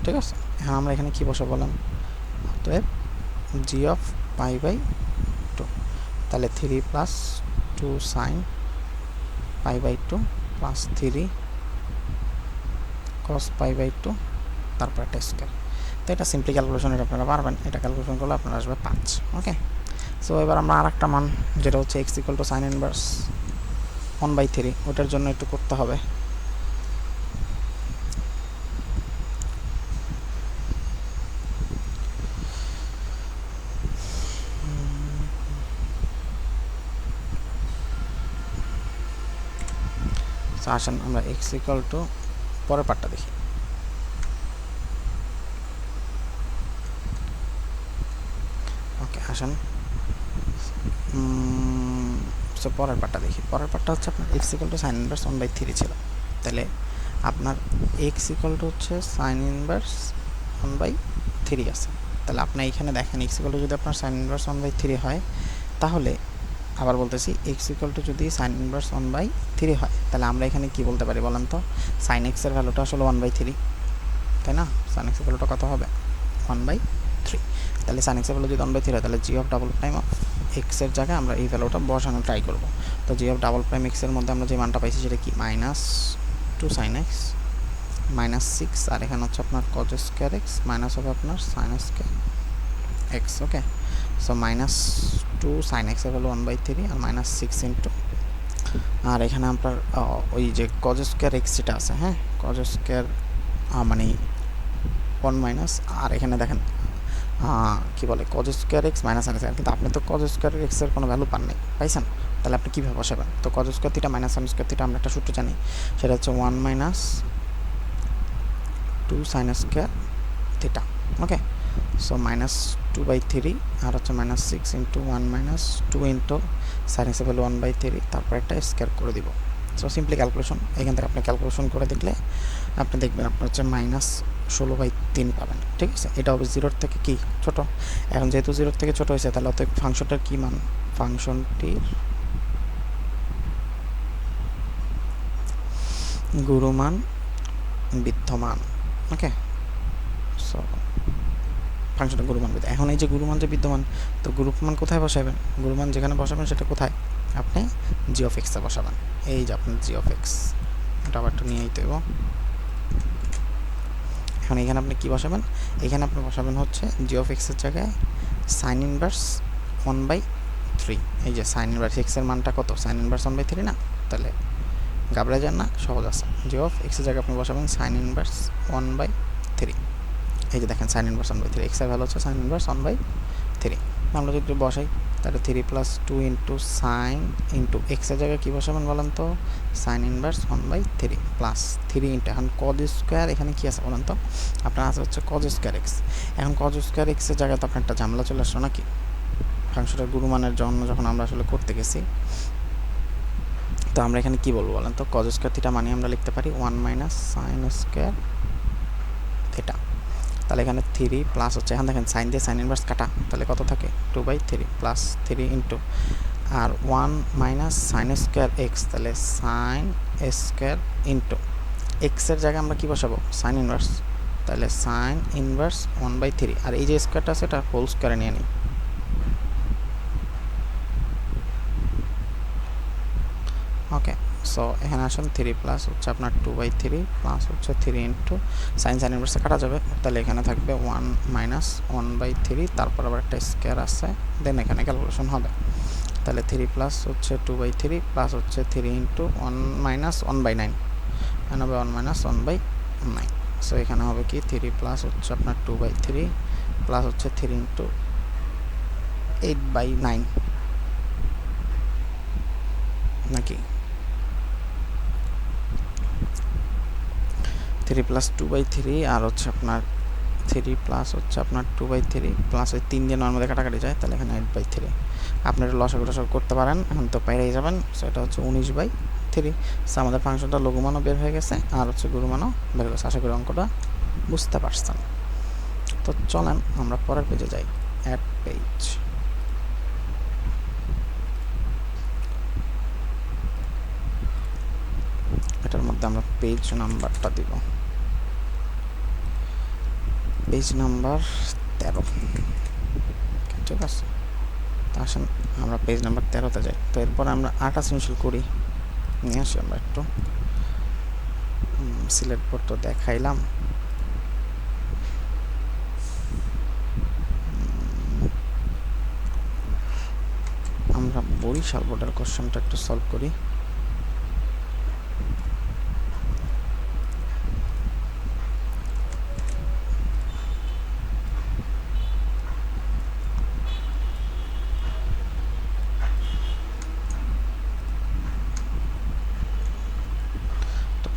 ঠিক আছে, হ্যাঁ, আমরা এখানে কি বসাবো বলেন? অতএব জি অফ π/2, তাহলে 3 + 2 sin π/2 + 3 cos π/2, তারপর একটা স্কয়ার। তো এটা সিম্পলি ক্যালকুলেশন, এটা আপনারা পারবেন, এটা ক্যালকুলেশন করলে আপনার আসবে 5। ওকে, সো এবার আমরা আরেকটা মান, যেটা হচ্ছে x = sin ইনভার্স 1/3, ওটার জন্য একটু করতে হবে। আসেন আমরা x = পরের পার্টটা দেখি। ওকে, আসেন সো পরের পার্টটা দেখি। পরের পার্টটা হচ্ছে আপনার x = sin ইনভার্স 1/3 ছিল, তাহলে আপনার x = হচ্ছে sin ইনভার্স 1/3 আছে। তাহলে আপনি এখানে দেখেন x = যদি আপনার sin ইনভার্স 1/3 হয়, তাহলে আবার বলতেছি x = যদি sin ইনভার্স 1/3 হয়, তাহলে আমরা এখানে কি বলতে পারি বলেন তো? sin x এর ভ্যালুটা আসলে 1/3, তাই না? sin x এর ভ্যালুটা কত হবে? 1/3। তাহলে sin x এর ভ্যালু যদি 1/3 হয়, তাহলে g of double prime of x এর জায়গায় আমরা এই ভ্যালুটা বসানো ট্রাই করব। তো g of double prime x এর মধ্যে আমরা যে মানটা পাইছি সেটা কি? -2 sin x -6, আর এখানে হচ্ছে আপনার cos স্কয়ার x, মাইনাস হবে আপনার sin স্কয়ার x। ওকে, সো -2 sin x এর ভ্যালু 1/3 আর -6 ইন্টু, আর এখানে আপনার ওই যে cos স্কয়ার x যেটা আছে, হ্যাঁ, cos স্কয়ার মানে 1 আর এখানে দেখেন কি বলে cos square x - sin square, কিন্তু আপনি তো cos স্কয়ার x এর কোনো ভ্যালু পান নাই, পাইছেন? তাহলে আপনি কীভাবে বসাবেন? তো cos square theta - sin square theta আমরা একটা সূত্র জানি, সেটা হচ্ছে 1 - 2 sin square theta. Okay, so -2/3 আর হচ্ছে -6 ইন্টু 1 - 2 ইন্টু sin x এর ভ্যালু 1/3, তারপর একটা স্কয়ার করে দিব। সো সিম্পলি ক্যালকুলেশন, এখান থেকে আপনি ক্যালকুলেশন করে দেখলে আপনি দেখবেন আপনার হচ্ছে 16/3 পাবেন। ঠিক আছে, এটা হবে 0 থেকে কি ছোট। এখন যেহেতু 0 থেকে ছোট হয়েছে, তাহলে অতএব ফাংশনটার কি মান, ফাংশনটির গুরুমান বিদ্যমান। ওকে, সো ফাংশনটা গুরুমান বিদ্যমান। এখন এই যে গুরুমান যে বিদ্যমান, তো গুরুমান কোথায় বসাবেন? গুরুমান যেখানে বসাবেন সেটা কোথায়? আপনি জি অফ এক্সে বসাবেন। এই যে আপনার জি অফ এক্স, এটা আবার একটু নিয়ে আইতে হবে। এখন এখানে আপনি কি বসাবেন? এখানে আপনি বসাবেন হচ্ছে জি অফ এক্সের জায়গায় সাইন ইনভার্স 1/3। এই যে সাইন ইনভার্স এক্সের মানটা কত? সাইন ইনভার্স 1/3 না? তাহলে ঘাবড়ে যান না, সহজ আছে। জি অফ এক্সের জায়গায় আপনি বসাবেন সাইন ইনভার্স 1/3। এই যে দেখেন সাইন ইনভার্স 1/3, এক্সের ভ্যালু হচ্ছে সাইন ইনভার্স 1/3। আমরা যদি বসাই তাহলে 3 + 2 ইন্টু সাইন ইন্টু এক্সের জায়গায় কী বসাবেন বলেন তো? সাইন ইনভার্স 1/3 প্লাস 3 ইন্টু, এখন কজ স্কোয়ার এখানে কী আছে বলেন তো? আপনার আছে হচ্ছে কজ স্কোয়ার এক্স। এখন কজ স্কোয়ার এক্সের জায়গায় তো আপনার একটা ঝামেলা চলে আসলো নাকি? ফাংশনের গুরুমানের জন্য যখন আমরা আসলে করতে গেছি, তো আমরা এখানে কি বলবো বলেন তো? কজ স্কোয়ার থিটা মানে আমরা লিখতে পারি 1 - সাইন স্কোয়ার থিটা। তাহলে এখানে 3 প্লাস হচ্ছে, এখন দেখেন সাইন দিয়ে সাইন ইনভার্স কাটা, তাহলে কত থাকে? 2/3 প্লাস 3 ইন্টু আর 1 - সাইন স্কোয়ার এক্স, তাহলে সাইন স্কোয়ার ইন্টু এক্সের জায়গায় আমরা কী বসাবো? সাইন ইনভার্স, তাহলে সাইন ইনভার্স 1/3। আর এই যে স্কোয়ারটা আছে এটা হোল স্কোয়ারে নিয়ে নিই। ওকে, সো এখানে আসুন 3 প্লাস হচ্ছে আপনার 2/3 প্লাস হচ্ছে 3 ইন্টু সাইন ইনভার্সে কাটা যাবে, তাহলে এখানে থাকবে 1 - 1/3, তারপর আবার একটা স্কোয়ার আছে, দেন এখানে ক্যালকুলেশন হবে। তাহলে 3 প্লাস হচ্ছে 2/3 প্লাস হচ্ছে 3 ইন্টু 1 - 1/9, এখানে হবে 1 - 1/9। সো এখানে হবে কি 3 প্লাস হচ্ছে আপনার 2/3 প্লাস হচ্ছে 3 ইন্টু 8/9 নাকি? 3 প্লাস 2/3 আর হচ্ছে আপনার 3 প্লাস হচ্ছে আপনার 2/3 প্লাস ওই 3 দিয়ে নর্মালি কাটাকাটি যায়, তাহলে এখানে 8/3। আপনি এটা লসাগু টসাগু করতে পারেন, এখন তো পেয়ে যাবেন। সো এটা হচ্ছে 19/3। সো আমাদের ফাংশনটা লঘুমানও বের হয়ে গেছে আর হচ্ছে গুরুমানও বের হয়ে গেছে। আশা করি অঙ্কটা বুঝতে পারছেন। তো চলেন আমরা পরের পেজে যাই, অ্যাড পেজ। এটার মধ্যে আমরা পেজ নাম্বারটা দিব, পেজ নাম্বার 13। ঠিক আছে, তো আসেন আমরা পেজ নাম্বার 13-তে যাই। তো এরপর আমরা 8 সৃজনশীল করি, নিয়ে আসি আমরা একটু সিলেক্ট বোর্ড তো দেখাইলাম। আমরা বরিশাল বোর্ডের কোশ্চেনটা একটু সলভ করি।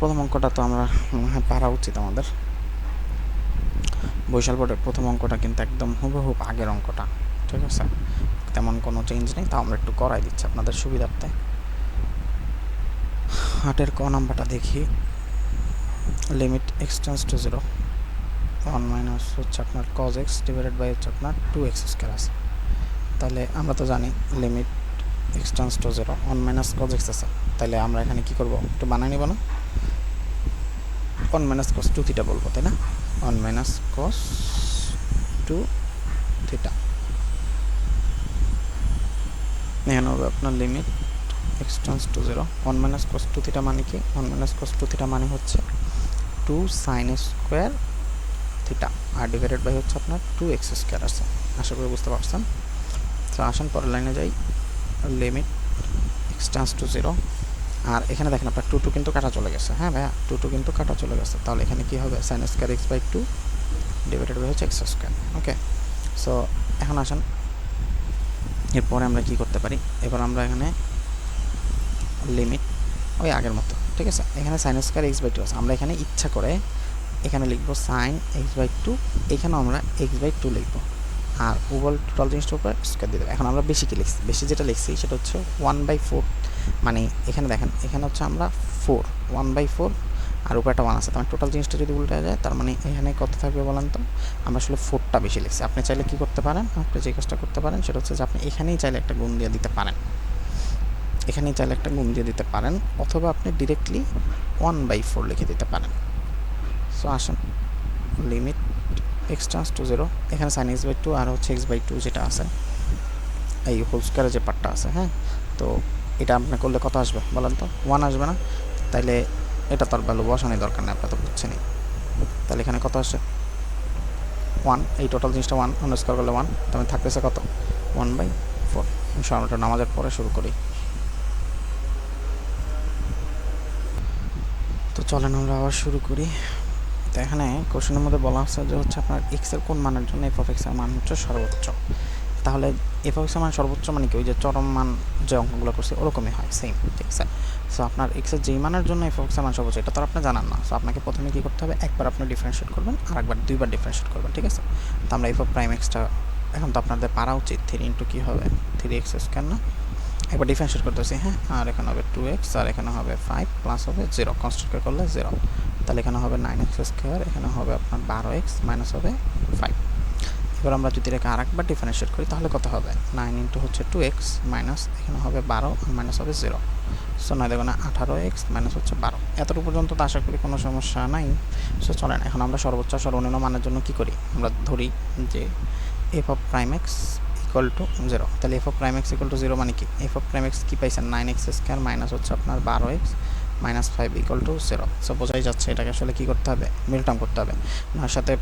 প্রথম অঙ্কটা তো আমরা পারা উচিত আমাদের। বরিশাল বোর্ডের প্রথম অঙ্কটা কিন্তু একদম হুবহুব আগের অঙ্কটা, ঠিক আছে, তেমন কোনো চেঞ্জ নেই, তাও আমরা একটু করাই দিচ্ছি আপনাদের সুবিধার্থে। 8-এর ক নাম্বারটা দেখি, লিমিট x টেন্ডস টু 0, 1 - হচ্ছে আপনার cos x ডিভাইডেড বাই হচ্ছে আপনার 2x স্কোয়ার আছে। তাহলে আমরা তো জানি limit x tends to 0, 1 - cos x আছে। তাহলে আমরা এখানে কি করব, একটু বানাই নিব না? 1 - cos 2 থিটা বলবো, তাই না? 1 - cos 2 থিটা। এখানে হবে আপনার limit x tends to 0, 1 - cos 2 theta মানে কি? 1 - cos 2 থিটা মানে হচ্ছে 2 sin স্কোয়ার থিটা আর ডিভাইডেড বাই হচ্ছে আপনার 2x স্কোয়ার আছে। আশা করি বুঝতে পারছেন। তো আসেন পরের লাইনে যাই, লিমিট x টেন্ডস টু 0, আর এখানে দেখেন আপনার 2 কিন্তু কাটা চলে গেছে। হ্যাঁ ভাইয়া, 2 কিন্তু কাটা চলে গেছে, তাহলে এখানে কি হবে? sin square x by 2 divided by হচ্ছে x স্কোয়ার। ওকে, সো এখন আসেন এরপরে আমরা কি করতে পারি, এবার আমরা এখানে লিমিট ওই আগের মতো, ঠিক আছে, এখানে sin স্কোয়ার x বাই 2 আছে, আমরা এখানে ইচ্ছা করে এখানে লিখবো sin x বাই 2, এখানেও আমরা x বাই 2 লিখবো, আর ওভার টোটাল জিনিসটার উপর স্কোয়ার দিয়ে দেবো। এখন আমরা বেশি কি লিখছি? বেশি যেটা লিখছি সেটা হচ্ছে 1/4, মানে এখানে দেখেন এখানে হচ্ছে আমরা 4, 1/4 আর উপরে একটা 1 আছে, তার টোটাল জিনিসটা যদি উল্টে যায় তার মানে এখানে কত থাকবে বলেন তো? আমরা আসলে 4টা বেশি লিখছি। আপনি চাইলে কি করতে পারেন, আপনি যে কাজটা করতে পারেন সেটা হচ্ছে যে আপনি এখানেই চাইলে একটা গুণ দিয়ে দিতে পারেন, এখানেই চাইলে একটা গুণ দিয়ে দিতে পারেন, অথবা আপনি ডিরেক্টলি 1/4 লিখে দিতে পারেন। সো আসেন লিমিট এক্স টেন্ডস টু 0, এখানে sin x/2 আর হচ্ছে x/2 যেটা আছে এই হোল স্কয়ারের যে পার্টটা আছে, হ্যাঁ, তো এটা আপনি করলে কত আসবে বলেন তো? 1 আসবে না? তাইলে এটা তার ভ্যালু বসানোর দরকার নেই, আপনারা তো বুঝছেনই। তাহলে এখানে কত আসে? 1, এই টোটাল জিনিসটা 1 স্কয়ার করলে 1, তাহলে থাকতেছে কত? 1/4। ইনশাআল্লাহ নামাজের পরে শুরু করি। তো চলেন আমরা আবার শুরু করি। তো এখানে কোশ্চেনের মধ্যে বলা আছে যে হচ্ছে আপনার এক্সের কোন মানের জন্য এফ অফ এক্সের মান হচ্ছে সর্বোচ্চ। তাহলে এফ অফ এক্সের মান সর্বোচ্চ মানে কি? ওই যে চরম মান যে অঙ্কগুলো করছে ওরকমই হয়, সেম, ঠিক আছে। সো আপনার এক্সের যেই মানের জন্য এফ অফ এক্সের মান সর্বোচ্চ এটা তো আপনি জানান না। সো আপনাকে প্রথমে কী করতে হবে? একবার আপনি ডিফারেন্সিয়েট করবেন আর একবার 2বার ডিফারেন্সিয়েট করবেন, ঠিক আছে। তো আমরা এফ অফ প্রাইম এক্সটা এখন তো আপনাদের পারা উচিত 3 ইন্টু কী হবে 3x স্কয়ার না, একবার ডিফারেন্সিয়েট করতেছি, হ্যাঁ, আর এখানে হবে 2x আর এখানে হবে 5 প্লাস হবে 0, কনস্ট্যান্ট করলে 0, তাহলে এখানে হবে 9x স্কয়ার, এখানে হবে আপনার 12x মাইনাস হবে 5। এবার আমরা যদি এটাকে আরেকবার ডিফারেন্সিয়েট করি তাহলে কত হবে? 9 ইন্টু হচ্ছে 2x মাইনাস এখানে হবে 12 আর মাইনাস হবে 0, সো 9 দেখো না 18x মাইনাস হচ্ছে 12। এতটুকু পর্যন্ত তো আশা করি কোনো সমস্যা নাই। সো চলেন এখন আমরা সর্বোচ্চ সর্বনিম্ন মানের জন্য কি করি? আমরা ধরি যে F of prime x equal to 0। তাহলে F of prime x equal to 0 মানে কি? এফ অফ প্রাইম এক্স কী পাইছেন? 9x স্কয়ার মাইনাস হচ্ছে আপনার 12x minus 5 equal to 0। So বোঝাই যাচ্ছে এটাকে আসলে কী করতে হবে? মিল টার্ম করতে হবে। ওনার সাথে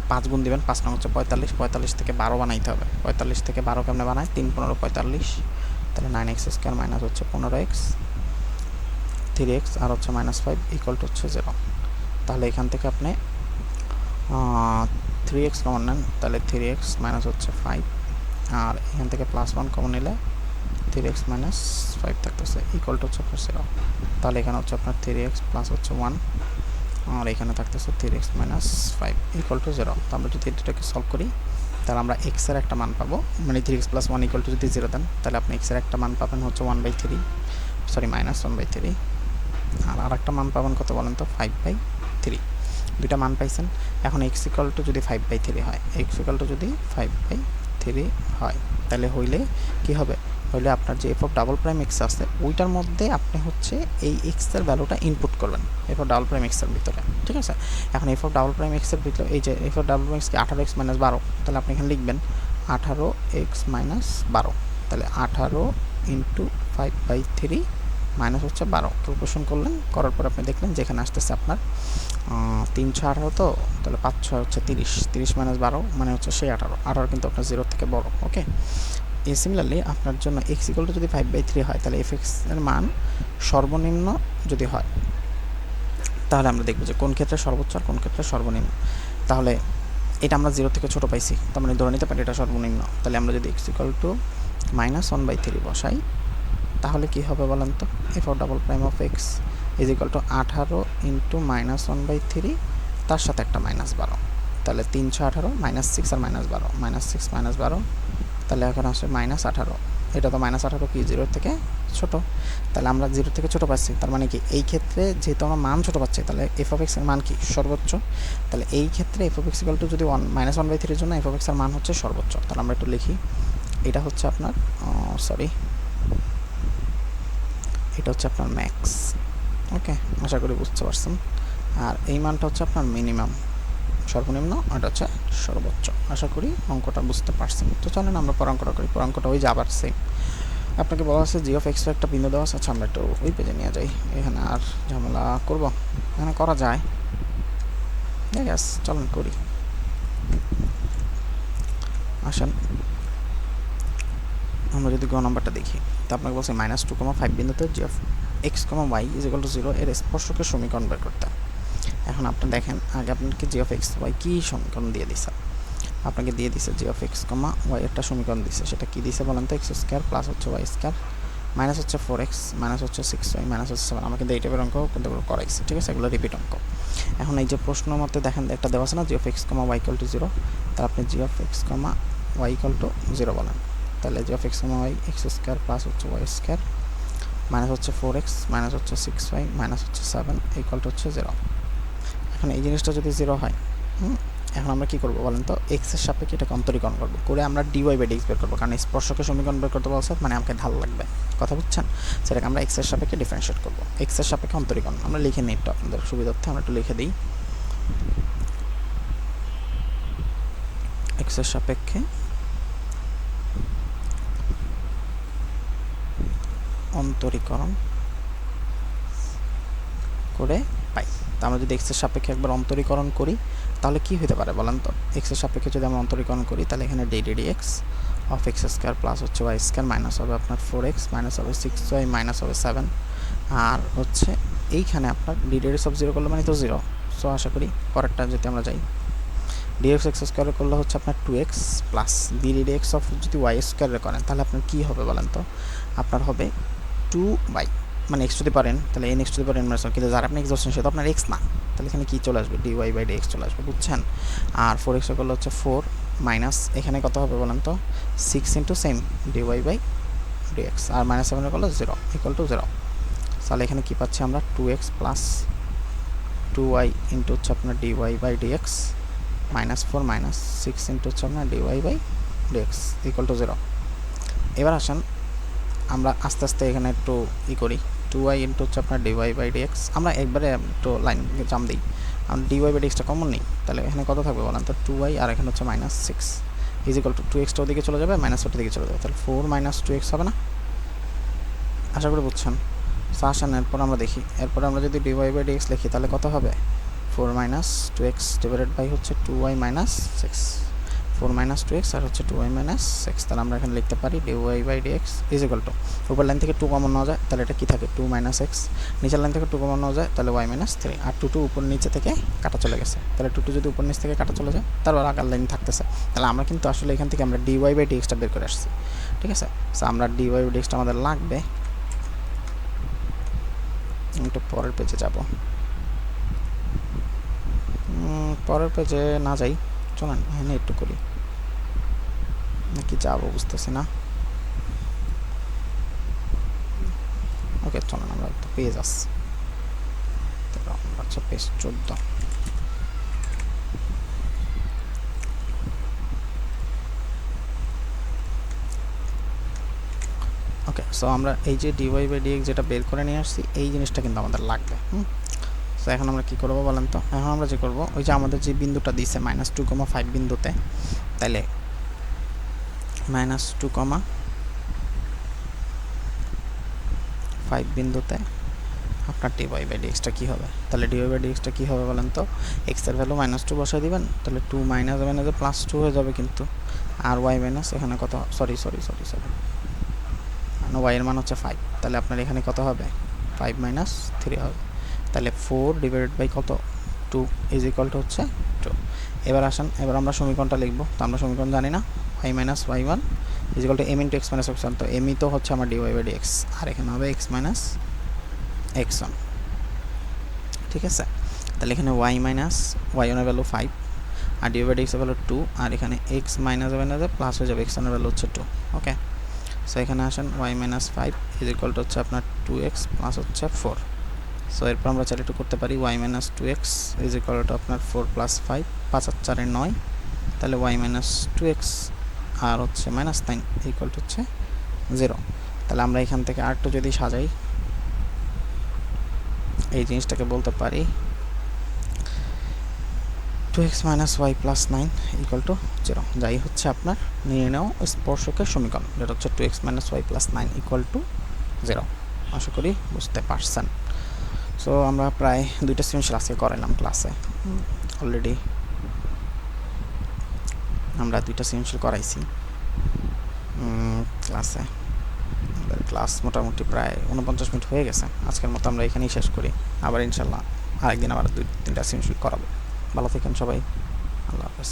5 গুণ দিবেন, 5 নং হচ্ছে 45, 45 থেকে 12 বানাইতে হবে। 45 থেকে 12 কেমনে বানায়? 3 15 45, তাহলে 9x স্কয়ার মাইনাস হচ্ছে 15x 3x আর হচ্ছে মাইনাস 5 ইকুয়াল টু হচ্ছে 0। তাহলে এখান থেকে আপনি 3x কমন নেন, তাহলে 3x মাইনাস হচ্ছে 5 আর এখান থেকে প্লাস 1 কমন নিলে 3x মাইনাস 5 থাকতেছে ইকুয়াল টু হচ্ছে 0। তাহলে এখানে হচ্ছে আপনার 3x প্লাস হচ্ছে 1 আর এখানে থাকতেছে 3x মাইনাস 5 ইকুয়াল টু 0। তো আমরা যদি এটাকে সলভ করি তাহলে আমরা x এর একটা মান পাবো, মানে 3x প্লাস 1 ইকুয়াল টু যদি 0 দেন তাহলে আপনি x এর একটা মান পাবেন হচ্ছে 1/3, সরি মাইনাস 1/3, আর আরেকটা মান পাবেন কত বলেন তো? 5/3। দুইটা মান পাইছেন। এখন x ইকুয়াল টু যদি 5/3 হয়, x ইকুয়াল টু যদি 5/3 হয় তাহলে হইলে কি হবে? হইলে আপনার যে F of double prime x আছে ওইটার মধ্যে আপনি হচ্ছে এই এক্স এর ভ্যালুটা ইনপুট করবেন F of double prime x এর ভিতরে, ঠিক আছে। এখন f of double prime x এর ভিতরে এই যে F of double prime x কি 18x মাইনাস 12, তাহলে আপনি এখানে লিখবেন 18x মাইনাস 12, তাহলে 18 ইন্টু 5/3 মাইনাস হচ্ছে 12 ক্যালকুলেশন করলেন, করার পর আপনি দেখলেন যেখানে আসতেছে আপনার 318, তো তাহলে 5 6 হচ্ছে 30, 30 মাইনাস 12 মানে হচ্ছে সেই 18 কিন্তু আপনার 0 থেকে বড়, ওকে। এই সিমিলারলি আপনার জন্য x ইকুয়াল টু যদি 5/3 হয় তাহলে এফ এক্স এর মান সর্বনিম্ন যদি হয় তাহলে আমরা দেখব যে কোন ক্ষেত্রে সর্বোচ্চ আর কোন ক্ষেত্রে সর্বনিম্ন। তাহলে এটা আমরা 0 থেকে ছোট পাইছি, তার মানে ধরে নিতে পারি এটা সর্বনিম্ন। তাহলে আমরা যদি x ইকুয়াল টু -1/3 বসাই তাহলে কি হবে বলেন তো? F of double prime of x is equal two 18 into -1/3 তার সাথে একটা -12, তাহলে 3 6 18 -6 আর -12 -6 -12, তাহলে এখন আসবে -18। এটা তো -18 কি 0 থেকে ছোট, তাহলে আমরা 0 থেকে ছোট পাচ্ছি, তার মানে কি এই ক্ষেত্রে যেহেতু আমরা মান ছোট পাচ্ছি তাহলে এফ অফ এক্স এর মান কি সর্বোচ্চ। তাহলে এই ক্ষেত্রে F of x equal two যদি -1/3 এর জন্য এফ অফ এক্স এর মান হচ্ছে সর্বোচ্চ। তাহলে আমরা একটু লিখি, এটা হচ্ছে আপনার এটা হচ্ছে আপনার ম্যাক্স, ওকে, আশা করি বুঝতে পারছেন। আর এই মানটা হচ্ছে আপনার মিনিমাম, সর্বনিম্ন, এটা হচ্ছে সর্বোচ্চ। আশা করি অঙ্কটা বুঝতে পারছেন। তো চলেন আমরা পর অঙ্কটা করি। পর অঙ্কটা ওই যে আবার সেম, আপনাকে বলা আছে জি অফ এক্স একটা বিন্দু দেওয়া আছে। আচ্ছা আমরা একটু ওই পেজে নিয়ে যাই, এখানে আর ঝামেলা করব, এখানে করা যায়, ইয়েস চলেন করি। আসেন আমরা যদি গ নাম্বারটা দেখি, তো আপনাকে বলছে -2,5 বিন্দুতে g of x, y is equal to 0 এর স্পর্শকের সমীকরণ বের করতে। এখন আপনি দেখেন আগে আপনাকে জি অফ এক্স ওয়াই কী সমীকরণ দিয়ে দিছে, আপনাকে দিয়ে দিছে জি অফ এক্স ওয়াই একটা সমীকরণ দিছে। সেটা কি দিছে বলেন তো? এক্স স্কোয়ার প্লাস হচ্ছে ওয়াই স্কোয়ার মাইনাস হচ্ছে 4x মাইনাস হচ্ছে 6y মাইনাস হচ্ছে 7। আমাকে এই টাইপের অঙ্ক কিন্তু করাইছে, ঠিক আছে, এগুলো রিপিট অঙ্ক। এখন এই যে প্রশ্ন মতে দেখেন একটা দেওয়া আছে না g of x y equal to 0, তাহলে আপনি g of x y equal to 0 বলেন। তাহলে g of x y x square plus হচ্ছে ওয়াই স্কোয়ার মাইনাস হচ্ছে 4x মাইনাস হচ্ছে 6y মাইনাস হচ্ছে 7 ইকুয়াল টু হচ্ছে 0। এখন এই জিনিসটা যদি 0 হয়, এখন আমরা কী করবো বলেন তো, এক্সের সাপেক্ষে এটাকে অন্তরীকরণ করবো, করে আমরা dy/dx বের করবো, কারণ স্পর্শকের সমীকরণ বের করতে বলছে, মানে আমাকে ঢাল লাগবে, কথা বুঝছেন? সেটাকে আমরা এক্সের সাপেক্ষে ডিফারেন্সিয়েট করবো, এক্সের সাপেক্ষে অন্তরীকরণ। আমরা লিখে নিই একটু আপনাদের সুবিধার্থে, আমরা একটু লিখে দিই এক্সের সাপেক্ষে অন্তরীকরণ করে পাই। তা আমরা যদি এক্সের সাপেক্ষে একবার অন্তরীকরণ করি তাহলে কি হতে পারে বলেন তো, এক্সের সাপেক্ষে যদি আমরা অন্তরীকরণ করি তাহলে এখানে ddx of x square plus হচ্ছে ওয়াই স্কোয়ার মাইনাস হবে আপনার 4x মাইনাস হবে 6y মাইনাস হবে 7, আর হচ্ছে এইখানে আপনার ddx অফ 0 করলে মানে তো 0। সো আশা করি পরেরটা যদি আমরা যাই, dx এক্স স্কোয়ার করলে হচ্ছে আপনার 2x প্লাস ddx অফ যদি ওয়াই স্কোয়ারে করেন তাহলে আপনার কী হবে বলেন তো, আপনার হবে 2y মানে x যদি পারেন তাহলে n x যদি পারেন মাইনাস, কিন্তু যারা আপনি x ধরছেন সেটা আপনার x না, তাহলে এখানে কী চলে আসবে, dy/dx চলে আসবে, বুঝছেন? আর 4x করলে হচ্ছে 4 মাইনাস এখানে কত হবে বলেন তো, 6 ইন্টু সেম dy/dx, আর মাইনাস 7 করলে 0 ইকুয়াল টু 0। তাহলে এখানে কী পাচ্ছি আমরা, 2x প্লাস 2y ইন্টু হচ্ছে আপনার dy/dx মাইনাস 4 মাইনাস 6 ইন্টু হচ্ছে আপনার dy/dx ইকুয়াল টু 0। এবার আসেন আমরা আস্তে আস্তে এখানে একটু করি, 2y ইন্টু হচ্ছে আপনার dy/dx, আমরা একবারে একটু লাইন জাম দিই, আমরা dy/dxটা কমন নিই, তাহলে এখানে কত থাকবে বলেন তো, 2y আর এখানে হচ্ছে মাইনাস 6 ইজ ইকুয়াল টু 2xটা ওদিকে চলে যাবে, মাইনাস ওটার দিকে চলে যাবে, তাহলে 4 মাইনাস 2x হবে না? আশা করি বুঝছেন। সো আসেন এরপর আমরা দেখি, এরপর আমরা যদি dy/dx লিখি তাহলে কত হবে, 4 মাইনাস 2x ডিভাইডেড বাই হচ্ছে 2y মাইনাস 6, 4 মাইনাস 2x আর হচ্ছে 2y মাইনাস 6, তাহলে আমরা এখানে লিখতে পারি dy/dx ইজ ইকুয়াল টু, উপর লাইন থেকে 2 কমন নেওয়া যায় তাহলে এটা কী থাকে, 2 মাইনাস x, নিচের লাইন থেকে 2 কমন নেওয়া যায় তাহলে y মাইনাস 3, আর 2 উপর নিচে থেকে কাটা চলে গেছে, তাহলে 2 যদি উপর নিচ থেকে কাটা চলে যায় তারপর আগার লাইন থাকতেছে, তাহলে আমরা কিন্তু আসলে এখান থেকে আমরা dy/dxটা বের করে আসছি, ঠিক আছে? সো আমরা dy/dxটা আমাদের লাগবে, একটু পরের পেজে যাব, পরের পেজে না যাই, চলেন এখানে একটু করি, নাকি যাবো বুঝতেছি না। ওকে চলেন আমরা একটু পেজ আসছি, আচ্ছা পেজ 14। ওকে সো আমরা এই যে dy/dx যেটা বের করে নিয়ে আসছি এই জিনিসটা কিন্তু আমাদের লাগবে। সো এখন আমরা কী করবো বলেন তো, এখন আমরা যে করবো ওই যে আমাদের যে বিন্দুটা দিয়েছে -2,5 বিন্দুতে, তাইলে -2,5 বিন্দুতে আপনার dy/dxটা কী হবে, তাহলে dy/dxটা কী হবে বলেন তো, এক্সের ভ্যালু -2 বসাই দিবেন, তাহলে 2 মাইনাস হবে না যে +2 হয়ে যাবে কিন্তু, আর y মাইনাস এখানে কত, সরি y এর মান হচ্ছে 5, তাহলে আপনার এখানে কত হবে, 5 মাইনাস 3 হবে, তাহলে 4 ডিভাইডেড বাই কত, 2 ইজ ইকুয়াল টু হচ্ছে 2। এবার আসেন, এবার আমরা সমীকরণটা লিখবো, তো আমরা সমীকরণ জানি না, y minus y1 is equal two m into x minus x1, তো m তো হচ্ছে আমার dy/dx, আর এখানে হবে x মাইনাস x1, ঠিক আছে? তাহলে এখানে y মাইনাস y1 এর ভ্যালু 5 আর dy/dx এর ভ্যালু 2, আর এখানে x মাইনাস হবে না যে প্লাস হয়ে যাবে, x1 এর ভ্যালু হচ্ছে 2। ওকে সো এখানে আসেন y minus 5 is equal to হচ্ছে আপনার 2x প্লাস হচ্ছে 4। সো এরপর আমরা চাইলে একটু করতে পারি y minus 2x is equal two আপনার 4 প্লাস 5, 5 আর 4 9, তাহলে y মাইনাস 2x আর হচ্ছে মাইনাস 9 ইকুয়াল টু হচ্ছে 0। তাহলে আমরা এখান থেকে আর একটু যদি সাজাই এই জিনিসটাকে বলতে পারি 2x minus y plus 9 equal to 0, যাই হচ্ছে আপনার নির্ণেয় স্পর্শকের সমীকরণ, যেটা হচ্ছে 2x minus y plus 9 equal to 0। আশা করি বুঝতে পারছেন। সো আমরা প্রায় 2টা সৃজনশীল আজকে করাইলাম ক্লাসে, অলরেডি আমরা 2টা সৃজনশীল করাইছি ক্লাসে, ক্লাস মোটামুটি প্রায় 49 মিনিট হয়ে গেছে, আজকের মতো আমরা এখানেই শেষ করি, আবার ইনশাল্লাহ আরেকদিন আবার 2-3টা সৃজনশীল করাবো। ভালো থাকেন সবাই, আল্লাহ হাফেজ।